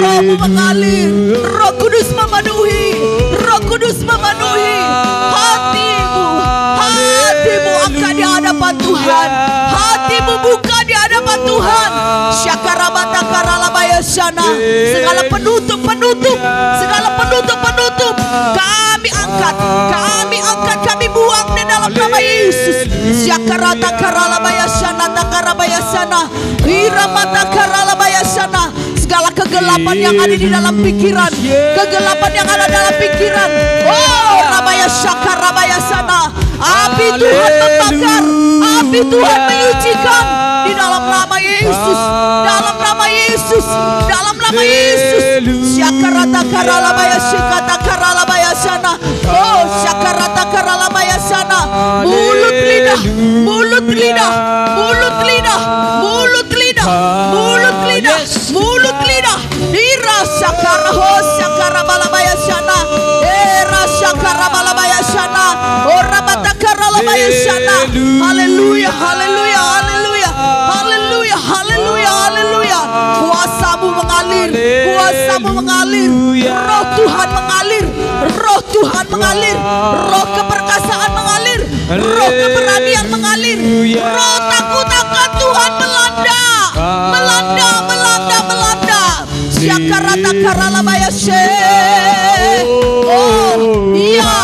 rohmu mengalir, Roh Kudus memenuhi, Roh Kudus memenuhi hatimu. Hatimu angkat di hadapan Tuhan. Hatimu buka di hadapan Tuhan. Syakarabata karalabaya sana. Segala penutup kami buang di dalam nama Yesus. Syakarata karalabaya sana takarabaya sana. Iramata karalabaya sana. Segala kegelapan yang ada di dalam pikiran, kegelapan yang ada dalam pikiran. Oh, rabaya syakarabaya sana. Api Tuhan membakar, api Tuhan menyucikan di dalam nama Yesus, dalam nama Yesus, dalam nama Yesus. Syakarata karalabaya syakata karalabaya sana. Oh, syakarata karalabaya sana. Mulut lidah, mulut lidah, mulut lidah, mulut lidah, mulut lidah, mulut lidah. Ira syakaraho syakarabalabaya sana. Era syakarabalabaya sana. Ora batakaralabaya sana. Haleluya, haleluya, haleluya, haleluya, haleluya, haleluya. Kuasamu mengalir, kuasamu mengalir. Roh Tuhan mengalir, roh Tuhan mengalir, roh keperkasaan mengalir, roh keberanian mengalir, roh takut akan Tuhan melanda, melanda, melanda, melanda. Syakarata karalabaya she. Oh, iya,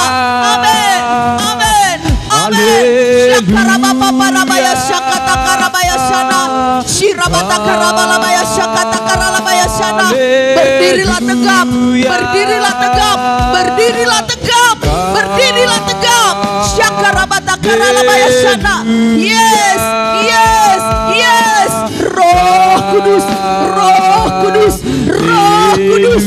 amin, amin, amin. Syakarabapa parabaya syakata karabaya sana. Syirabata karabalabaya syakata karalabaya sana. Berdirilah tegap, berdirilah tegap, berdirilah tegap, berdirilah tegap. Syakarabata karalabaya sana. Yes, yes, yes. Roh Kudus, Roh Kudus, Roh Kudus,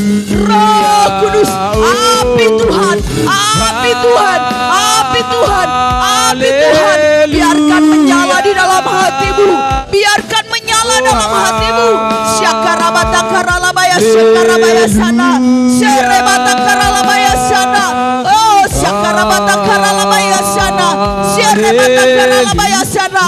Karabaya Shakarabaya Sana. Sherebata Karalabaya Sana. Oh Shakarabata Karalabaya Sana. Sherebata Karalabaya Sana.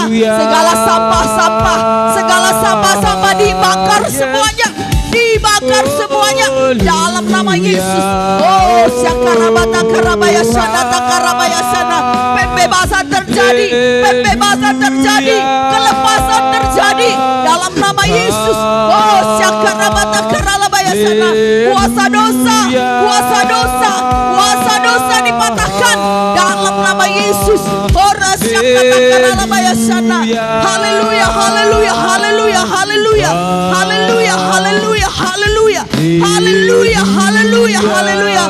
Segala sampah-sampah dibakar semuanya. Dibakar semuanya dalam nama Yesus. Oh Shakarabata Karabaya Sana Takarabaya Sana. Pembebasan terjadi, kelepasan terjadi dalam nama Yesus. Oh Shakarabata Karalabaya Sana. Kuasa dosa dipatahkan dalam nama Yesus. Ora Shakata Karalabaya Sana. Haleluya, haleluya, haleluya, haleluya, haleluya, haleluya, haleluya, haleluya, haleluya, haleluya.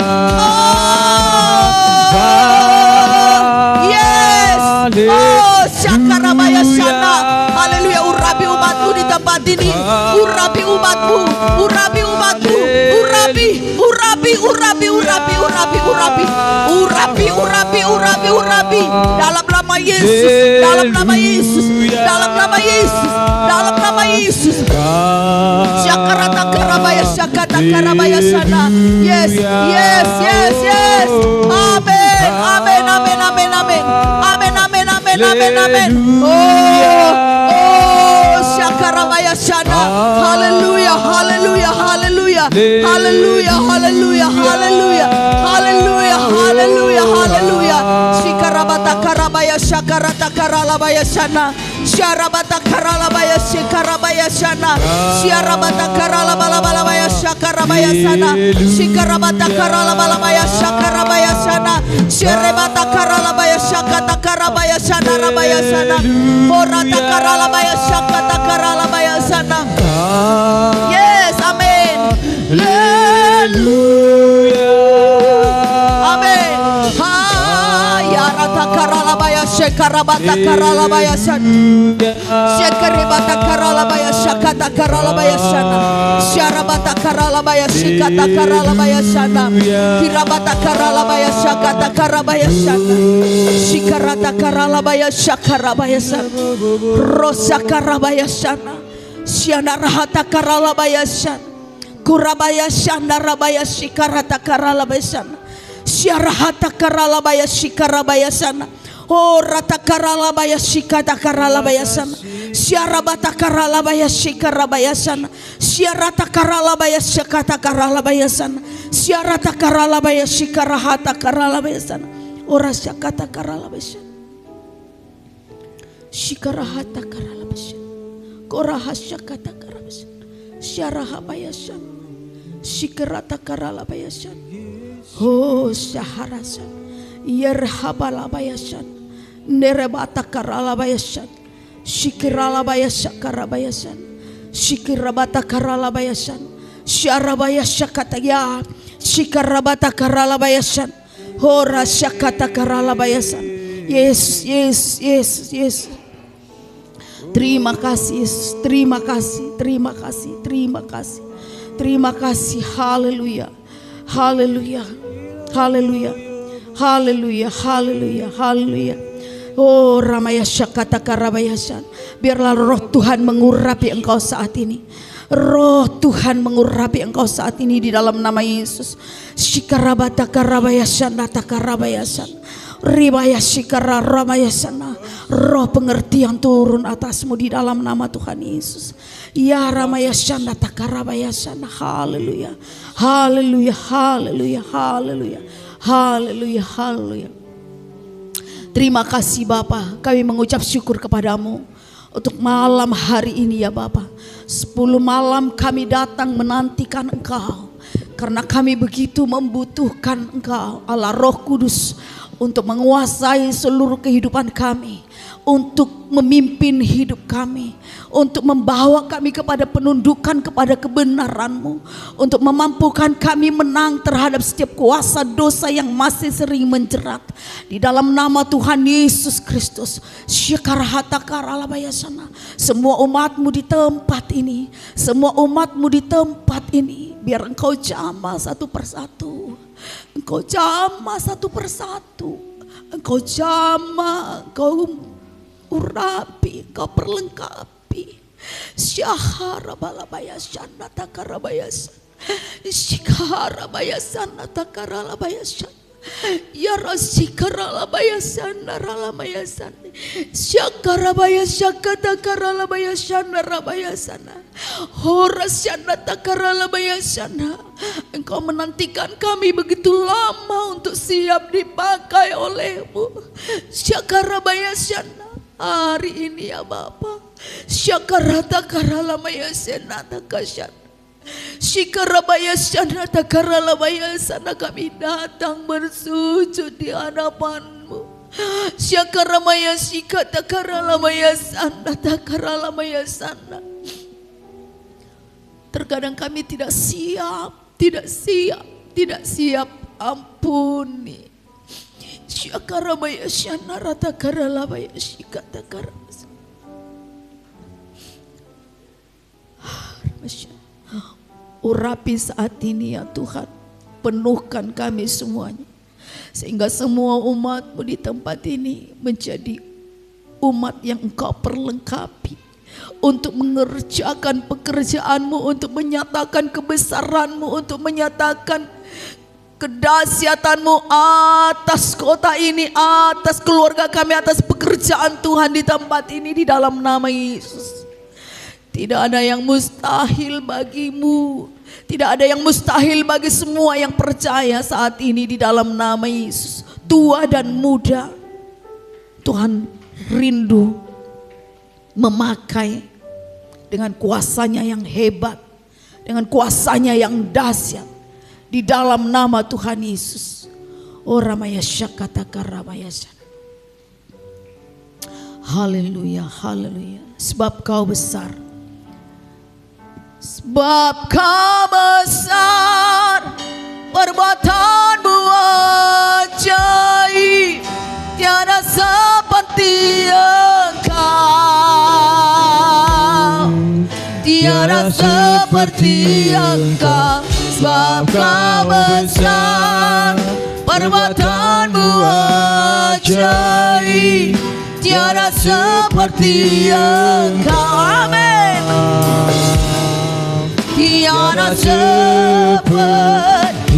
Yes. Oh Shakarabaya Sana. Haleluya. Urapi umatmu di tempat ini. Urapi umatmu. Urapi umatmu. Urapi. Dalam nama Yesus. Dalam nama Yesus. Dalam nama Yesus. Dalam nama Yesus. Shakarata Karabaya Shakata Karabaya Sana. Yes. Amen. Amen. Amen. Amen. Amen. Amen. Amen. Amen. Amen. Amen. Oh, Shakarabaya Sana. Haleluya. Haleluya. Haleluya. Haleluya. Haleluya. Haleluya. Haleluya. Haleluya. Haleluya. Shikarabata Karabaya Shakarata Karalabaya Sana. Syarabata Karalabaya Shikarabaya Sana. Syarabata Karalabalabaya Shakarabaya Sana. Shikarabata Karalabalabaya Shakarabaya Sana. Syarabata Karalabaya Shakata Karabaya Sana Rabaya Sana. Morata Karalabaya Shakata Karalabaya Sana. Yes, amen. Hallelujah. Amen. Yarata Karalabaya Shekarabata Karalabaya Sana. Shekaribata Karalabaya Shakata Karalabaya Sana. Syarabata Karalabaya Shikata Karalabaya Sana. Kirabata Karalabaya Shakata Karabaya Sana. Shikarata Karalabaya Shakarabaya Sana. Rosa Karabaya Sana. Syana Rahata Karalabaya Sana. Kurabaya Shanda Rabaya Shikarata Karalabaya Sana. Syarahata Karalabaya Shikarabaya Sana. Oh rata Karalabaya Shikata Karalabaya Sana. Syarabata Karalabaya Shikarabaya Sana. Syarata Karalabaya Shikata Karalabaya Sana. Syarata Karalabaya Shikarahata Karalabaya Sana. Ora Syakata Karalabaya Sana. Shikarahata Karalabaya Sana. Koraha Syakata Karalabaya Sana. Syarahabaya Sana. Shikarata Karalabaya Sana. Oh Syaharasan. Yerhabalabaya Sana. Nerebata Karalabaya Sana. Shikiralabaya Shakarabaya Sana. Shikirabata Karalabaya Sana. Syarabaya Shakata ya. Shikarabata Karalabaya Sana. Hora Shakata Karalabaya Sana. Yes. Terima kasih Yesus. Terima kasih. Terima kasih. Haleluya. Haleluya. Haleluya. Haleluya. Haleluya. Haleluya. Oh Ramaya Syakata Karabayasan. Biarlah roh Tuhan mengurapi engkau saat ini. Roh Tuhan mengurapi engkau saat ini di dalam nama Yesus. Shikarabata Karabayasan Nata Karabayasan. Ribaya Shikara Ramayasana. Roh pengertian turun atasmu di dalam nama Tuhan Yesus. Ya Ramayasana Takarabayasana. Haleluya. Haleluya. Haleluya. Haleluya. Haleluya. Haleluya. Terima kasih Bapa, kami mengucap syukur kepadamu untuk malam hari ini ya Bapa. 10 malam kami datang menantikan Engkau, karena kami begitu membutuhkan Engkau Allah Roh Kudus untuk menguasai seluruh kehidupan kami, untuk memimpin hidup kami, untuk membawa kami kepada penundukan kepada kebenaran-Mu, untuk memampukan kami menang terhadap setiap kuasa dosa yang masih sering menjerat. Di dalam nama Tuhan Yesus Kristus, semua umat-Mu di tempat ini, semua umat-Mu di tempat ini, biar Engkau jamah satu persatu, Engkau jamah satu persatu, Engkau jamah, Engkau urapi, Engkau perlengkapi. Syahara balabaya syanata karabayas. Shikara bayasana takarala bayasana. Yara sikarala bayasana rala bayasana. Syakara bayasaka takarala bayasana rabayasana. Horasyana takarala bayasana. Engkau menantikan kami begitu lama untuk siap dipakai olehmu. Syakara bayasana. Hari ini ya Bapa. Syakara takarala bayasana takasyana. Shikarabaya sana takaralabaya sana, kami datang bersujud di hadapan-Mu. Syakarabaya shika takaralabaya sana takaralabaya sana. Terkadang kami tidak siap, ampuni. Syakarabaya sana ratakaralabaya shika takaralabaya. Urapi saat ini ya Tuhan, penuhkan kami semuanya, sehingga semua umat-Mu di tempat ini menjadi umat yang Engkau perlengkapi untuk mengerjakan pekerjaan-Mu, untuk menyatakan kebesaran-Mu, untuk menyatakan kedahsyatan-Mu atas kota ini, atas keluarga kami, atas pekerjaan Tuhan di tempat ini, di dalam nama Yesus. Tidak ada yang mustahil bagi-Mu. Tidak ada yang mustahil bagi semua yang percaya saat ini di dalam nama Yesus. Tua dan muda, Tuhan rindu memakai dengan kuasa-Nya yang hebat, dengan kuasa-Nya yang dahsyat di dalam nama Tuhan Yesus. Oramaya syakataka ramaya. Haleluya, haleluya. Sebab Kau besar. Sebab Kau besar, perbuatan-Mu ajaib, tiada seperti Engkau, tiada seperti Engkau. Sebab Kau besar, perbuatan-Mu ajaib, tiada seperti Engkau. Amin. Tiada seperti.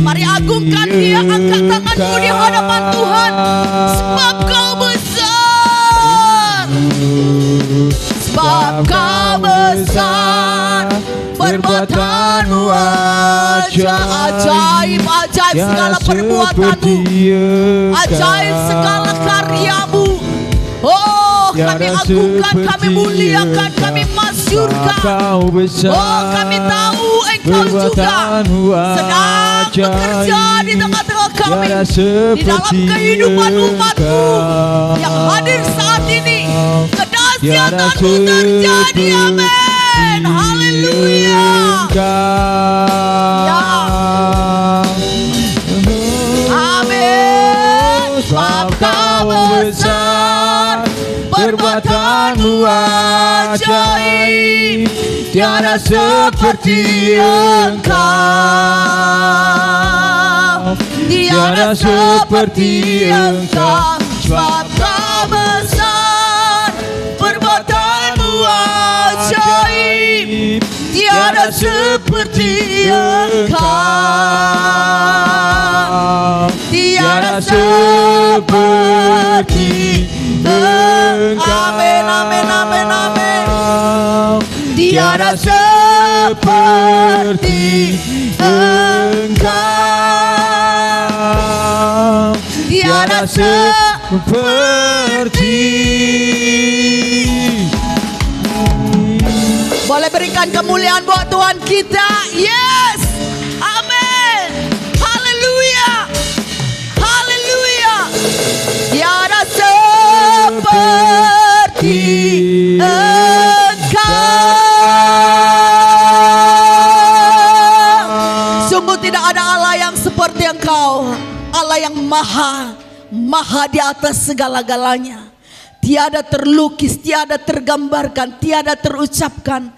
Mari agungkan Dia, angkat tanganmu di hadapan Tuhan. Sebab Kau besar, sebab Kau besar, perbuatan-Mu ajaib, ajaib segala perbuatan-Mu, ajaib segala karya-Mu. Oh, kami agungkan, kami muliakan, kami masyurkan. Oh, kami tahu Engkau juga sedang bekerja di tengah-tengah kami, di dalam kehidupan umat-Mu yang hadir saat ini. Kedahsyatan-Mu terjadi, amin. Haleluya. Ya. Amin. Sebab Kau besar, perbuatan-Mu ajaib, tiada seperti Engkau, tiada seperti Engkau. Sebab Kau besar, perbuatan-Mu ajaib, tiada seperti Engkau, tiada seperti Engkau. Amin, amin, amin, amin. Tiada seperti Engkau, tiada seperti. Boleh berikan kemuliaan buat Tuhan kita. Yes, amin. Haleluya, haleluya. Tiada seperti Engkau. Sungguh tidak ada Allah yang seperti Engkau. Allah yang maha di atas segala-galanya. Tiada terlukis, tiada tergambarkan, tiada terucapkan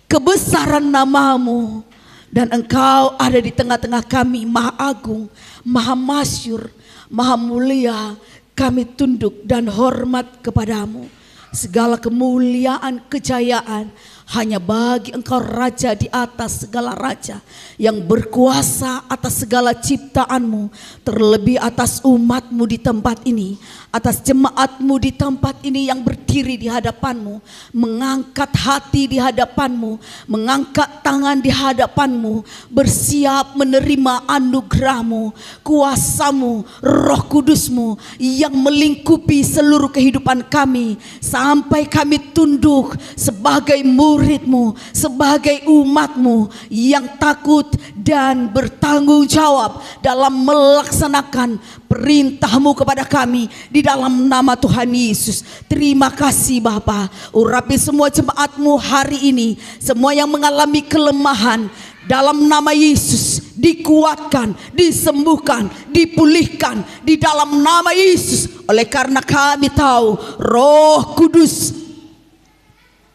kebesaran nama-Mu. Dan Engkau ada di tengah-tengah kami, Maha Agung, Maha Masyur, Maha Mulia. Kami tunduk dan hormat kepada-Mu. Segala kemuliaan, kejayaan Hanya bagi Engkau Raja di atas segala raja, yang berkuasa atas segala ciptaan-Mu, terlebih atas umat-Mu di tempat ini, atas jemaat-Mu di tempat ini yang berdiri di hadapan-Mu, mengangkat hati di hadapan-Mu, mengangkat tangan di hadapan-Mu, bersiap menerima anugerah-Mu, kuasa-Mu, Roh Kudus-Mu yang melingkupi seluruh kehidupan kami, sampai kami tunduk sebagai murid-Mu, sebagai umat-Mu yang takut dan bertanggung jawab dalam melaksanakan perintah-Mu kepada kami di dalam nama Tuhan Yesus. Terima kasih Bapa. Urapi semua jemaat-Mu hari ini, semua yang mengalami kelemahan, dalam nama Yesus dikuatkan, disembuhkan, dipulihkan di dalam nama Yesus. Oleh karena kami tahu Roh Kudus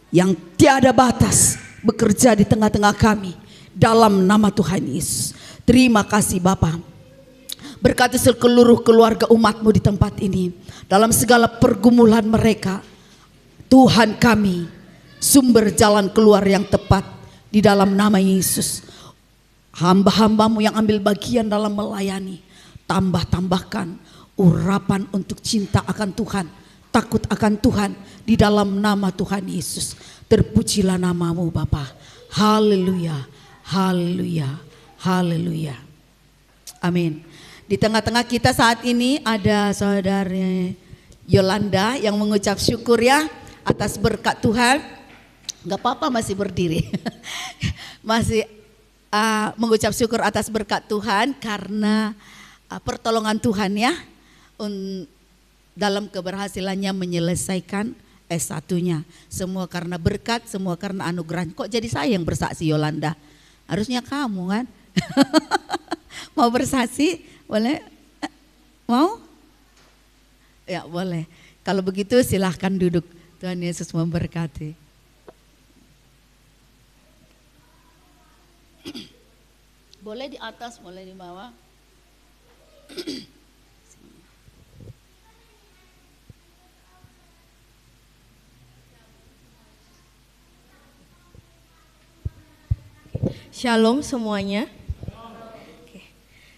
yang tiada batas bekerja di tengah-tengah kami dalam nama Tuhan Yesus. Terima kasih Bapa. Berkati seluruh keluarga umat-Mu di tempat ini, dalam segala pergumulan mereka. Tuhan kami, sumber jalan keluar yang tepat di dalam nama Yesus. Hamba-hamba-Mu yang ambil bagian dalam melayani, tambahkan urapan untuk cinta akan Tuhan, takut akan Tuhan di dalam nama Tuhan Yesus. Terpujilah nama-Mu Bapa. Haleluya, haleluya, haleluya. Amin. Di tengah-tengah kita saat ini ada saudara Yolanda yang mengucap syukur ya atas berkat Tuhan. Gak apa-apa masih berdiri. Masih mengucap syukur atas berkat Tuhan karena pertolongan Tuhan ya dalam keberhasilannya menyelesaikan S1-nya. Semua karena berkat, semua karena anugerah. Kok jadi saya yang bersaksi Yolanda? Harusnya kamu kan? Mau bersaksi? Boleh? Mau? Ya boleh. Kalau begitu silahkan duduk. Tuhan Yesus memberkati. Boleh di atas, boleh di bawah. Shalom semuanya. Oke.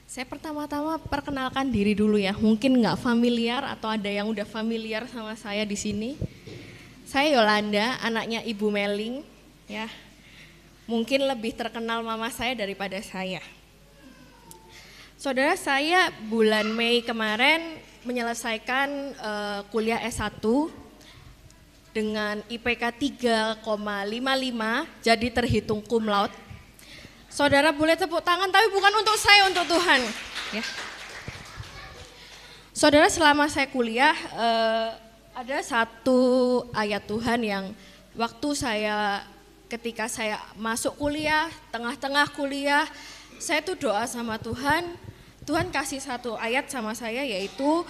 Saya pertama-tama perkenalkan diri dulu ya. Mungkin nggak familiar atau ada yang udah familiar sama saya di sini. Saya Yolanda, anaknya Ibu Meling ya. Mungkin lebih terkenal mama saya daripada saya. Saudara, saya bulan Mei kemarin menyelesaikan kuliah S1 dengan IPK 3,55, jadi terhitung cum laude. Saudara boleh tepuk tangan, tapi bukan untuk saya, untuk Tuhan. Ya. Saudara, selama saya kuliah ada satu ayat Tuhan yang waktu ketika saya masuk kuliah, tengah-tengah kuliah, saya tuh doa sama Tuhan. Tuhan kasih satu ayat sama saya, yaitu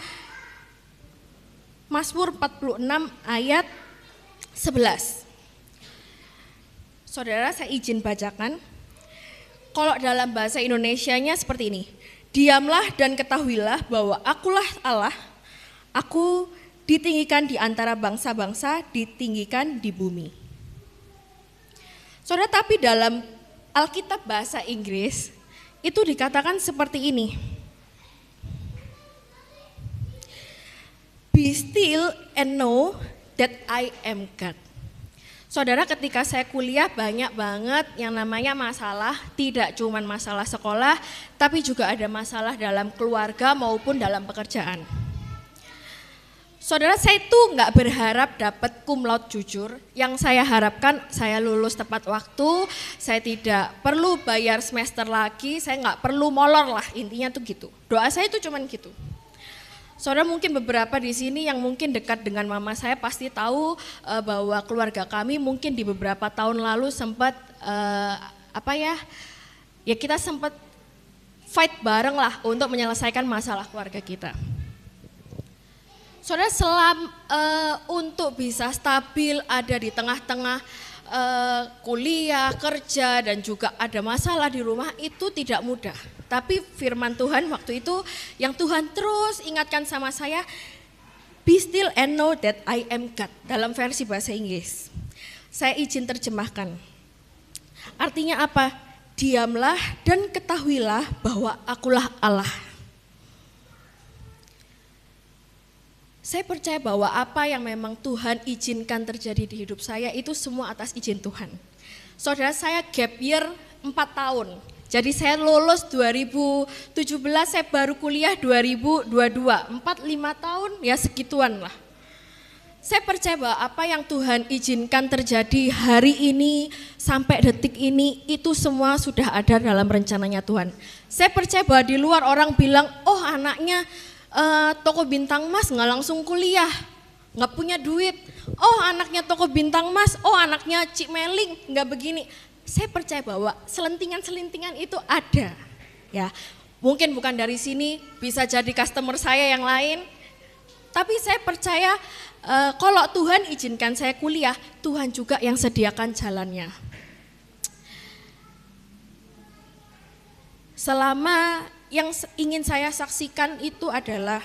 Mazmur 46 ayat 11. Saudara, saya izin bacakan. Kalau dalam bahasa Indonesianya seperti ini. Diamlah dan ketahuilah bahwa akulah Allah, aku ditinggikan di antara bangsa-bangsa, ditinggikan di bumi. Saudara, tapi dalam Alkitab bahasa Inggris itu dikatakan seperti ini. Be still and know that I am God. Saudara, ketika saya kuliah banyak banget yang namanya masalah, tidak cuma masalah sekolah, tapi juga ada masalah dalam keluarga maupun dalam pekerjaan. Saudara, saya itu nggak berharap dapat cum laude jujur. Yang saya harapkan saya lulus tepat waktu, saya tidak perlu bayar semester lagi, saya nggak perlu molor lah, intinya tuh gitu. Doa saya itu cuman gitu. Saudara, mungkin beberapa di sini yang mungkin dekat dengan mama saya pasti tahu bahwa keluarga kami mungkin di beberapa tahun lalu sempat kita sempat fight bareng lah untuk menyelesaikan masalah keluarga kita. Saudara, untuk bisa stabil ada di tengah-tengah kuliah, kerja dan juga ada masalah di rumah itu tidak mudah. Tapi firman Tuhan waktu itu yang Tuhan terus ingatkan sama saya, be still and know that I am God, dalam versi bahasa Inggris. Saya izin terjemahkan. Artinya apa? Diamlah dan ketahuilah bahwa akulah Allah. Saya percaya bahwa apa yang memang Tuhan izinkan terjadi di hidup saya itu semua atas izin Tuhan. Saudara, saya gap year 4 tahun. Jadi saya lulus 2017, saya baru kuliah 2022. 4-5 tahun ya segituan lah. Saya percaya bahwa apa yang Tuhan izinkan terjadi hari ini sampai detik ini itu semua sudah ada dalam rencananya Tuhan. Saya percaya bahwa di luar orang bilang, oh anaknya toko bintang mas nggak langsung kuliah, nggak punya duit. Oh anaknya toko bintang mas, oh anaknya Cik Meling nggak begini. Saya percaya bahwa selentingan-selentingan itu ada. Ya, mungkin bukan dari sini, bisa jadi customer saya yang lain. Tapi saya percaya kalau Tuhan izinkan saya kuliah, Tuhan juga yang sediakan jalannya. Selama yang ingin saya saksikan itu adalah,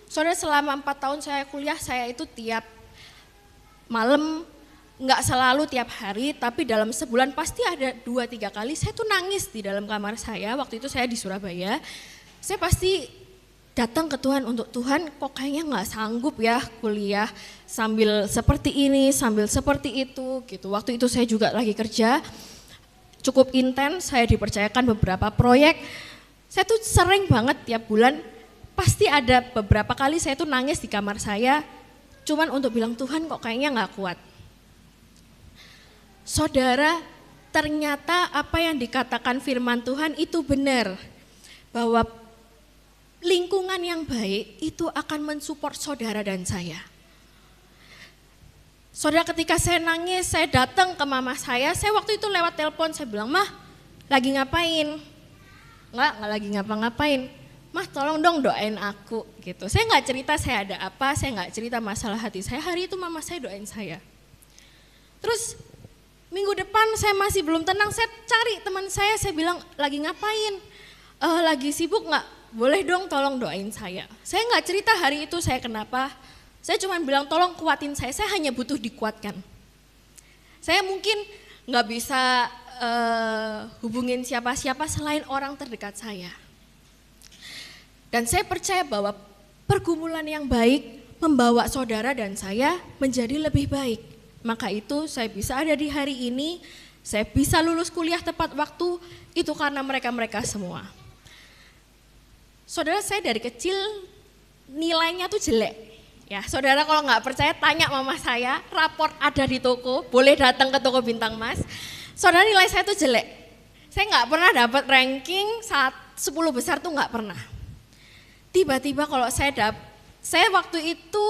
saudara, selama 4 tahun saya kuliah, saya itu tiap malam, enggak selalu tiap hari, tapi dalam sebulan pasti ada 2-3 kali saya tuh nangis di dalam kamar saya. Waktu itu saya di Surabaya, saya pasti datang ke Tuhan untuk, Tuhan kok kayaknya nggak sanggup ya kuliah sambil seperti ini, sambil seperti itu gitu. Waktu itu saya juga lagi kerja, cukup intens, saya dipercayakan beberapa proyek. Saya tuh sering banget tiap bulan, pasti ada beberapa kali saya tuh nangis di kamar saya, cuman untuk bilang Tuhan kok kayaknya nggak kuat. Saudara, ternyata apa yang dikatakan firman Tuhan itu benar, bahwa lingkungan yang baik itu akan mensupport saudara dan saya. Saudara, ketika saya nangis, saya datang ke mama saya waktu itu lewat telepon, saya bilang, Mah, lagi ngapain? Enggak lagi ngapa-ngapain. Mah, tolong dong doain aku gitu. Saya nggak cerita saya ada apa, saya nggak cerita masalah hati saya. Hari itu mama saya doain saya. Terus minggu depan saya masih belum tenang, saya cari teman saya bilang, lagi ngapain? Lagi sibuk nggak? Boleh dong tolong doain saya. Saya nggak cerita hari itu saya kenapa, saya cuma bilang tolong kuatin saya hanya butuh dikuatkan. Saya mungkin nggak bisa hubungin siapa-siapa selain orang terdekat saya. Dan saya percaya bahwa pergumulan yang baik membawa saudara dan saya menjadi lebih baik. Maka itu saya bisa ada di hari ini, saya bisa lulus kuliah tepat waktu, itu karena mereka-mereka semua. Saudara, saya dari kecil nilainya tuh jelek. Ya, saudara kalau nggak percaya tanya mama saya, raport ada di toko, boleh datang ke toko Bintang Mas. Saudara, nilai saya tuh jelek. Saya nggak pernah dapat ranking 10 besar tuh nggak pernah. Tiba-tiba kalau saya waktu itu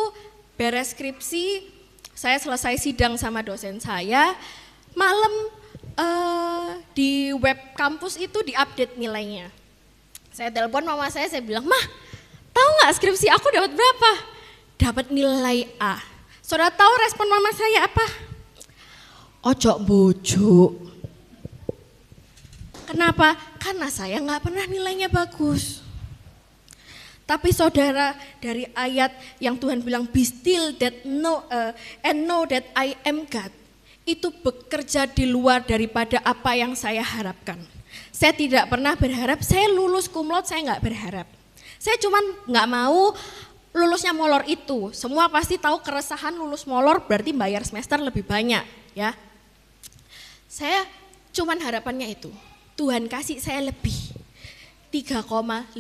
beres skripsi, saya selesai sidang sama dosen saya, malam di web kampus itu diupdate nilainya. Saya telepon mama saya bilang, Mah, tahu nggak skripsi aku dapat berapa? Dapat nilai A. Saudara tahu respon mama saya apa? Ojo bujuk. Kenapa? Karena saya nggak pernah nilainya bagus. Tapi saudara, dari ayat yang Tuhan bilang, be still that and know that I am God, itu bekerja di luar daripada apa yang saya harapkan. Saya tidak pernah berharap, saya lulus cum laude, saya nggak berharap. Saya cuman nggak mau lulusnya molor itu. Semua pasti tahu keresahan lulus molor berarti bayar semester lebih banyak, ya. Saya cuman harapannya itu, Tuhan kasih saya lebih, 3,55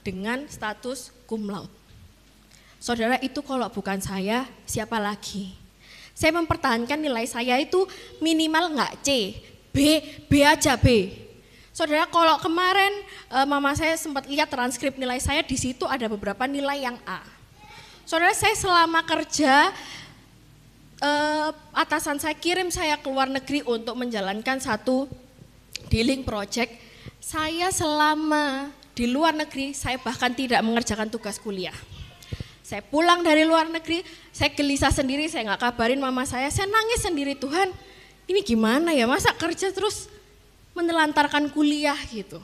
dengan status cum laude. Saudara, itu kalau bukan saya, siapa lagi? Saya mempertahankan nilai saya itu minimal nggak C, B aja B. Saudara, kalau kemarin mama saya sempat lihat transkrip nilai saya, di situ ada beberapa nilai yang A. Saudara, saya selama kerja, atasan saya kirim saya ke luar negeri untuk menjalankan satu dealing project. Saya selama di luar negeri, saya bahkan tidak mengerjakan tugas kuliah. Saya pulang dari luar negeri, saya gelisah sendiri, saya nggak kabarin mama saya nangis sendiri, Tuhan ini gimana ya, masa kerja terus menelantarkan kuliah gitu.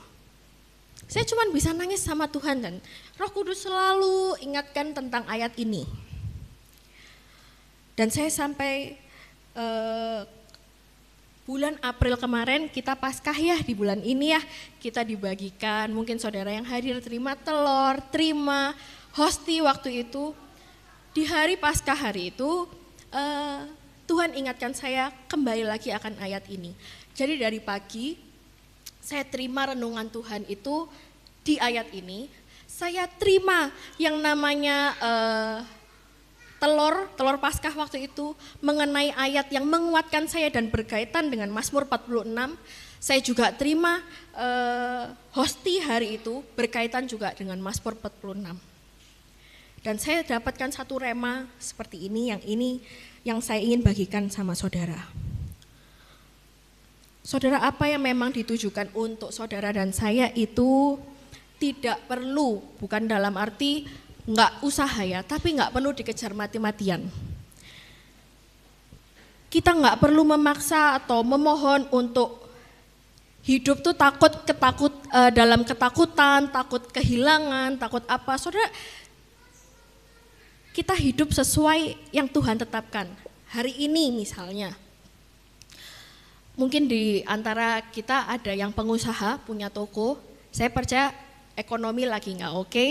Saya cuma bisa nangis sama Tuhan, dan Roh Kudus selalu ingatkan tentang ayat ini. Dan saya sampai bulan April kemarin kita Paskah ya, di bulan ini ya kita dibagikan, mungkin saudara yang hadir terima telur, terima hosti waktu itu. Di hari Paskah hari itu Tuhan ingatkan saya kembali lagi akan ayat ini. Jadi dari pagi saya terima renungan Tuhan itu di ayat ini, saya terima yang namanya telur Paskah waktu itu mengenai ayat yang menguatkan saya dan berkaitan dengan Mazmur 46. Saya juga terima hosti hari itu berkaitan juga dengan Mazmur 46. Dan saya dapatkan satu rema seperti ini yang saya ingin bagikan sama saudara. Saudara, apa yang memang ditujukan untuk saudara dan saya itu tidak perlu, bukan dalam arti enggak usaha ya, tapi enggak perlu dikejar mati-matian. Kita enggak perlu memaksa atau memohon untuk hidup tuh dalam ketakutan, takut kehilangan, takut apa. Saudara, kita hidup sesuai yang Tuhan tetapkan. Hari ini misalnya, mungkin di antara kita ada yang pengusaha, punya toko. Saya percaya ekonomi lagi nggak oke,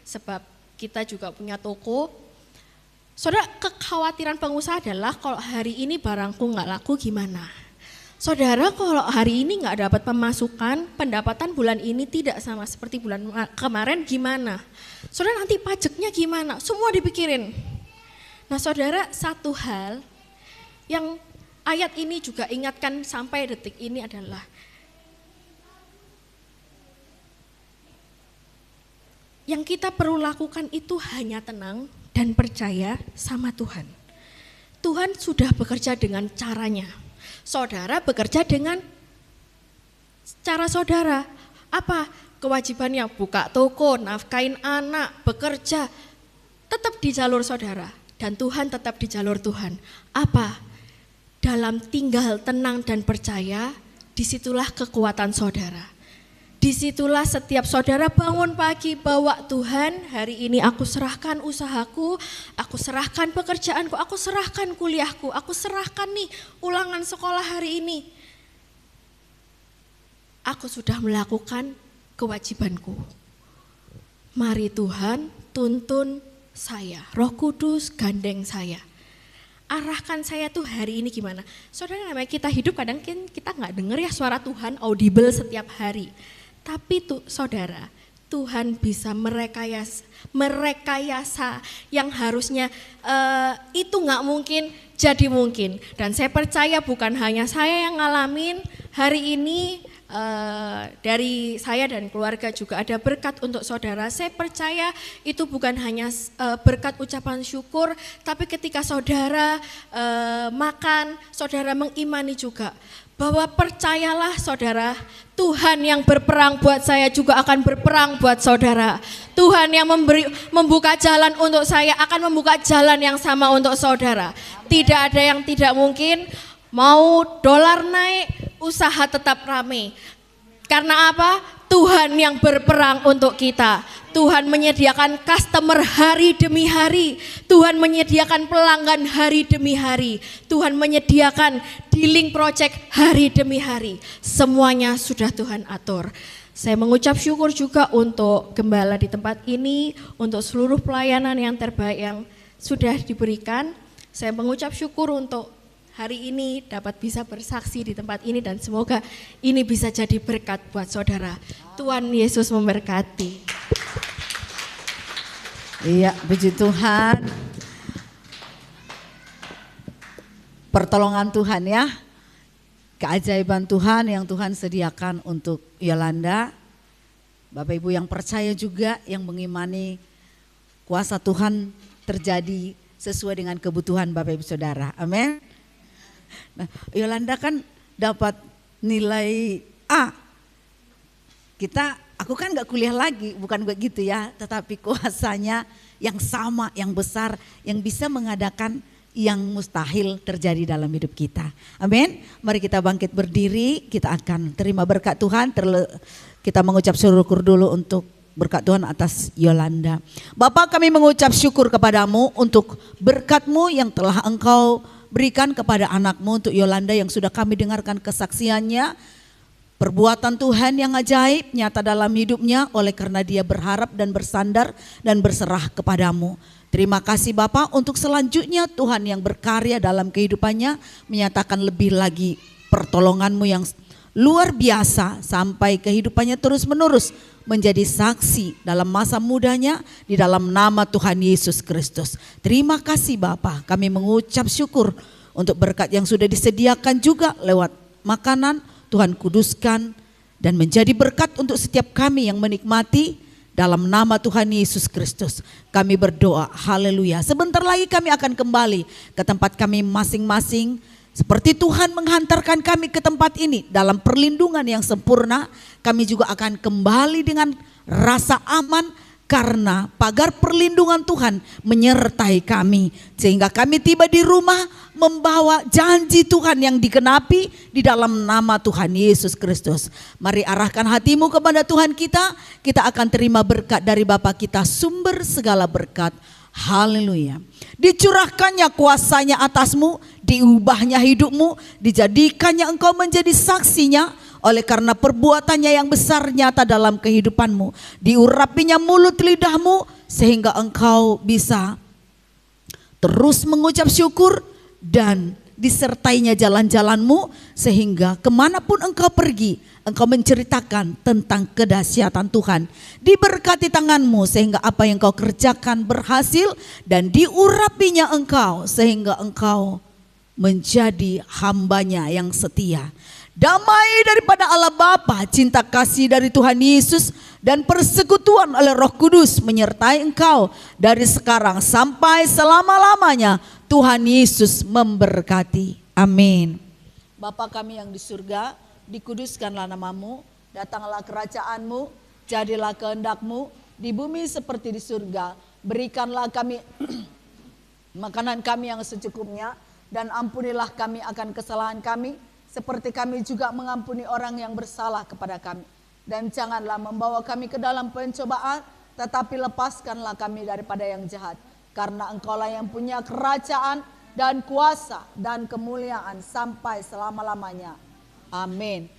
sebab kita juga punya toko. Saudara, kekhawatiran pengusaha adalah kalau hari ini barangku nggak laku gimana? Saudara, kalau hari ini nggak dapat pemasukan, pendapatan bulan ini tidak sama seperti bulan kemarin gimana? Saudara, nanti pajaknya gimana? Semua dipikirin. Nah saudara, satu hal yang ayat ini juga ingatkan sampai detik ini adalah yang kita perlu lakukan itu hanya tenang dan percaya sama Tuhan. Tuhan sudah bekerja dengan caranya. Saudara bekerja dengan cara saudara. Apa kewajibannya? Buka toko, nafkain anak, bekerja. Tetap di jalur saudara. Dan Tuhan tetap di jalur Tuhan. Apa? Dalam tinggal tenang dan percaya, disitulah kekuatan saudara. Disitulah setiap saudara bangun pagi, bawa Tuhan, hari ini aku serahkan usahaku, aku serahkan pekerjaanku, aku serahkan kuliahku, aku serahkan nih ulangan sekolah hari ini. Aku sudah melakukan kewajibanku. Mari Tuhan tuntun saya, Roh Kudus gandeng saya. Arahkan saya tuh hari ini gimana. Saudara, namanya kita hidup kadang kita gak dengar ya suara Tuhan audible setiap hari. Tapi tuh saudara, Tuhan bisa merekayasa yang harusnya itu gak mungkin jadi mungkin. Dan saya percaya bukan hanya saya yang ngalamin hari ini, dari saya dan keluarga juga ada berkat untuk saudara. Saya percaya itu bukan hanya berkat ucapan syukur, tapi ketika saudara makan, saudara mengimani juga bahwa percayalah saudara, Tuhan yang berperang buat saya juga akan berperang buat saudara. Tuhan yang membuka jalan untuk saya akan membuka jalan yang sama untuk saudara. Tidak ada yang tidak mungkin. Mau dolar naik, usaha tetap rame. Karena apa? Tuhan yang berperang untuk kita. Tuhan menyediakan customer hari demi hari. Tuhan menyediakan pelanggan hari demi hari. Tuhan menyediakan dealing project hari demi hari. Semuanya sudah Tuhan atur. Saya mengucap syukur juga untuk gembala di tempat ini, untuk seluruh pelayanan yang terbaik yang sudah diberikan. Saya mengucap syukur untuk hari ini dapat bisa bersaksi di tempat ini dan semoga ini bisa jadi berkat buat saudara. Tuhan Yesus memberkati. Iya, puji Tuhan. Pertolongan Tuhan ya. Keajaiban Tuhan yang Tuhan sediakan untuk Yolanda. Bapak Ibu yang percaya juga, yang mengimani kuasa Tuhan terjadi sesuai dengan kebutuhan Bapak Ibu Saudara. Amin. Nah, Yolanda kan dapat nilai A. Aku kan gak kuliah lagi, bukan begitu ya. Tetapi kuasanya yang sama, yang besar, yang bisa mengadakan yang mustahil terjadi dalam hidup kita. Amin. Mari kita bangkit berdiri, kita akan terima berkat Tuhan. Kita mengucap syukur dulu untuk berkat Tuhan atas Yolanda. Bapak, kami mengucap syukur kepadamu untuk berkat-Mu yang telah Engkau berikan kepada anakmu untuk Yolanda yang sudah kami dengarkan kesaksiannya. Perbuatan Tuhan yang ajaib nyata dalam hidupnya oleh karena dia berharap dan bersandar dan berserah kepadamu. Terima kasih Bapak untuk selanjutnya Tuhan yang berkarya dalam kehidupannya, menyatakan lebih lagi pertolonganmu yang luar biasa sampai kehidupannya terus menerus menjadi saksi dalam masa mudanya di dalam nama Tuhan Yesus Kristus. Terima kasih Bapak, kami mengucap syukur untuk berkat yang sudah disediakan juga lewat makanan. Tuhan kuduskan dan menjadi berkat untuk setiap kami yang menikmati dalam nama Tuhan Yesus Kristus. Kami berdoa, haleluya. Sebentar lagi kami akan kembali ke tempat kami masing-masing. Seperti Tuhan menghantarkan kami ke tempat ini dalam perlindungan yang sempurna, kami juga akan kembali dengan rasa aman karena pagar perlindungan Tuhan menyertai kami. Sehingga kami tiba di rumah membawa janji Tuhan yang dikenapi di dalam nama Tuhan Yesus Kristus. Mari arahkan hatimu kepada Tuhan kita akan terima berkat dari Bapa kita, sumber segala berkat. Haleluya. Dicurahkannya kuasanya atasmu, diubahnya hidupmu, dijadikannya engkau menjadi saksinya oleh karena perbuatannya yang besar nyata dalam kehidupanmu. Diurapinya mulut lidahmu sehingga engkau bisa terus mengucap syukur dan disertainya jalan-jalanmu sehingga kemanapun engkau pergi, engkau menceritakan tentang kedahsyatan Tuhan. Diberkati tanganmu sehingga apa yang kau kerjakan berhasil dan diurapinya engkau sehingga engkau menjadi hambanya yang setia. Damai daripada Allah Bapa, cinta kasih dari Tuhan Yesus dan persekutuan oleh Roh Kudus menyertai engkau dari sekarang sampai selama-lamanya. Tuhan Yesus memberkati. Amin. Bapa kami yang di surga, dikuduskanlah namamu, datanglah kerajaanmu, jadilah kehendakmu di bumi seperti di surga. Berikanlah kami makanan kami yang secukupnya dan ampunilah kami akan kesalahan kami seperti kami juga mengampuni orang yang bersalah kepada kami. Dan janganlah membawa kami ke dalam pencobaan, tetapi lepaskanlah kami daripada yang jahat. Karena engkaulah yang punya kerajaan dan kuasa dan kemuliaan sampai selama-lamanya. Amin.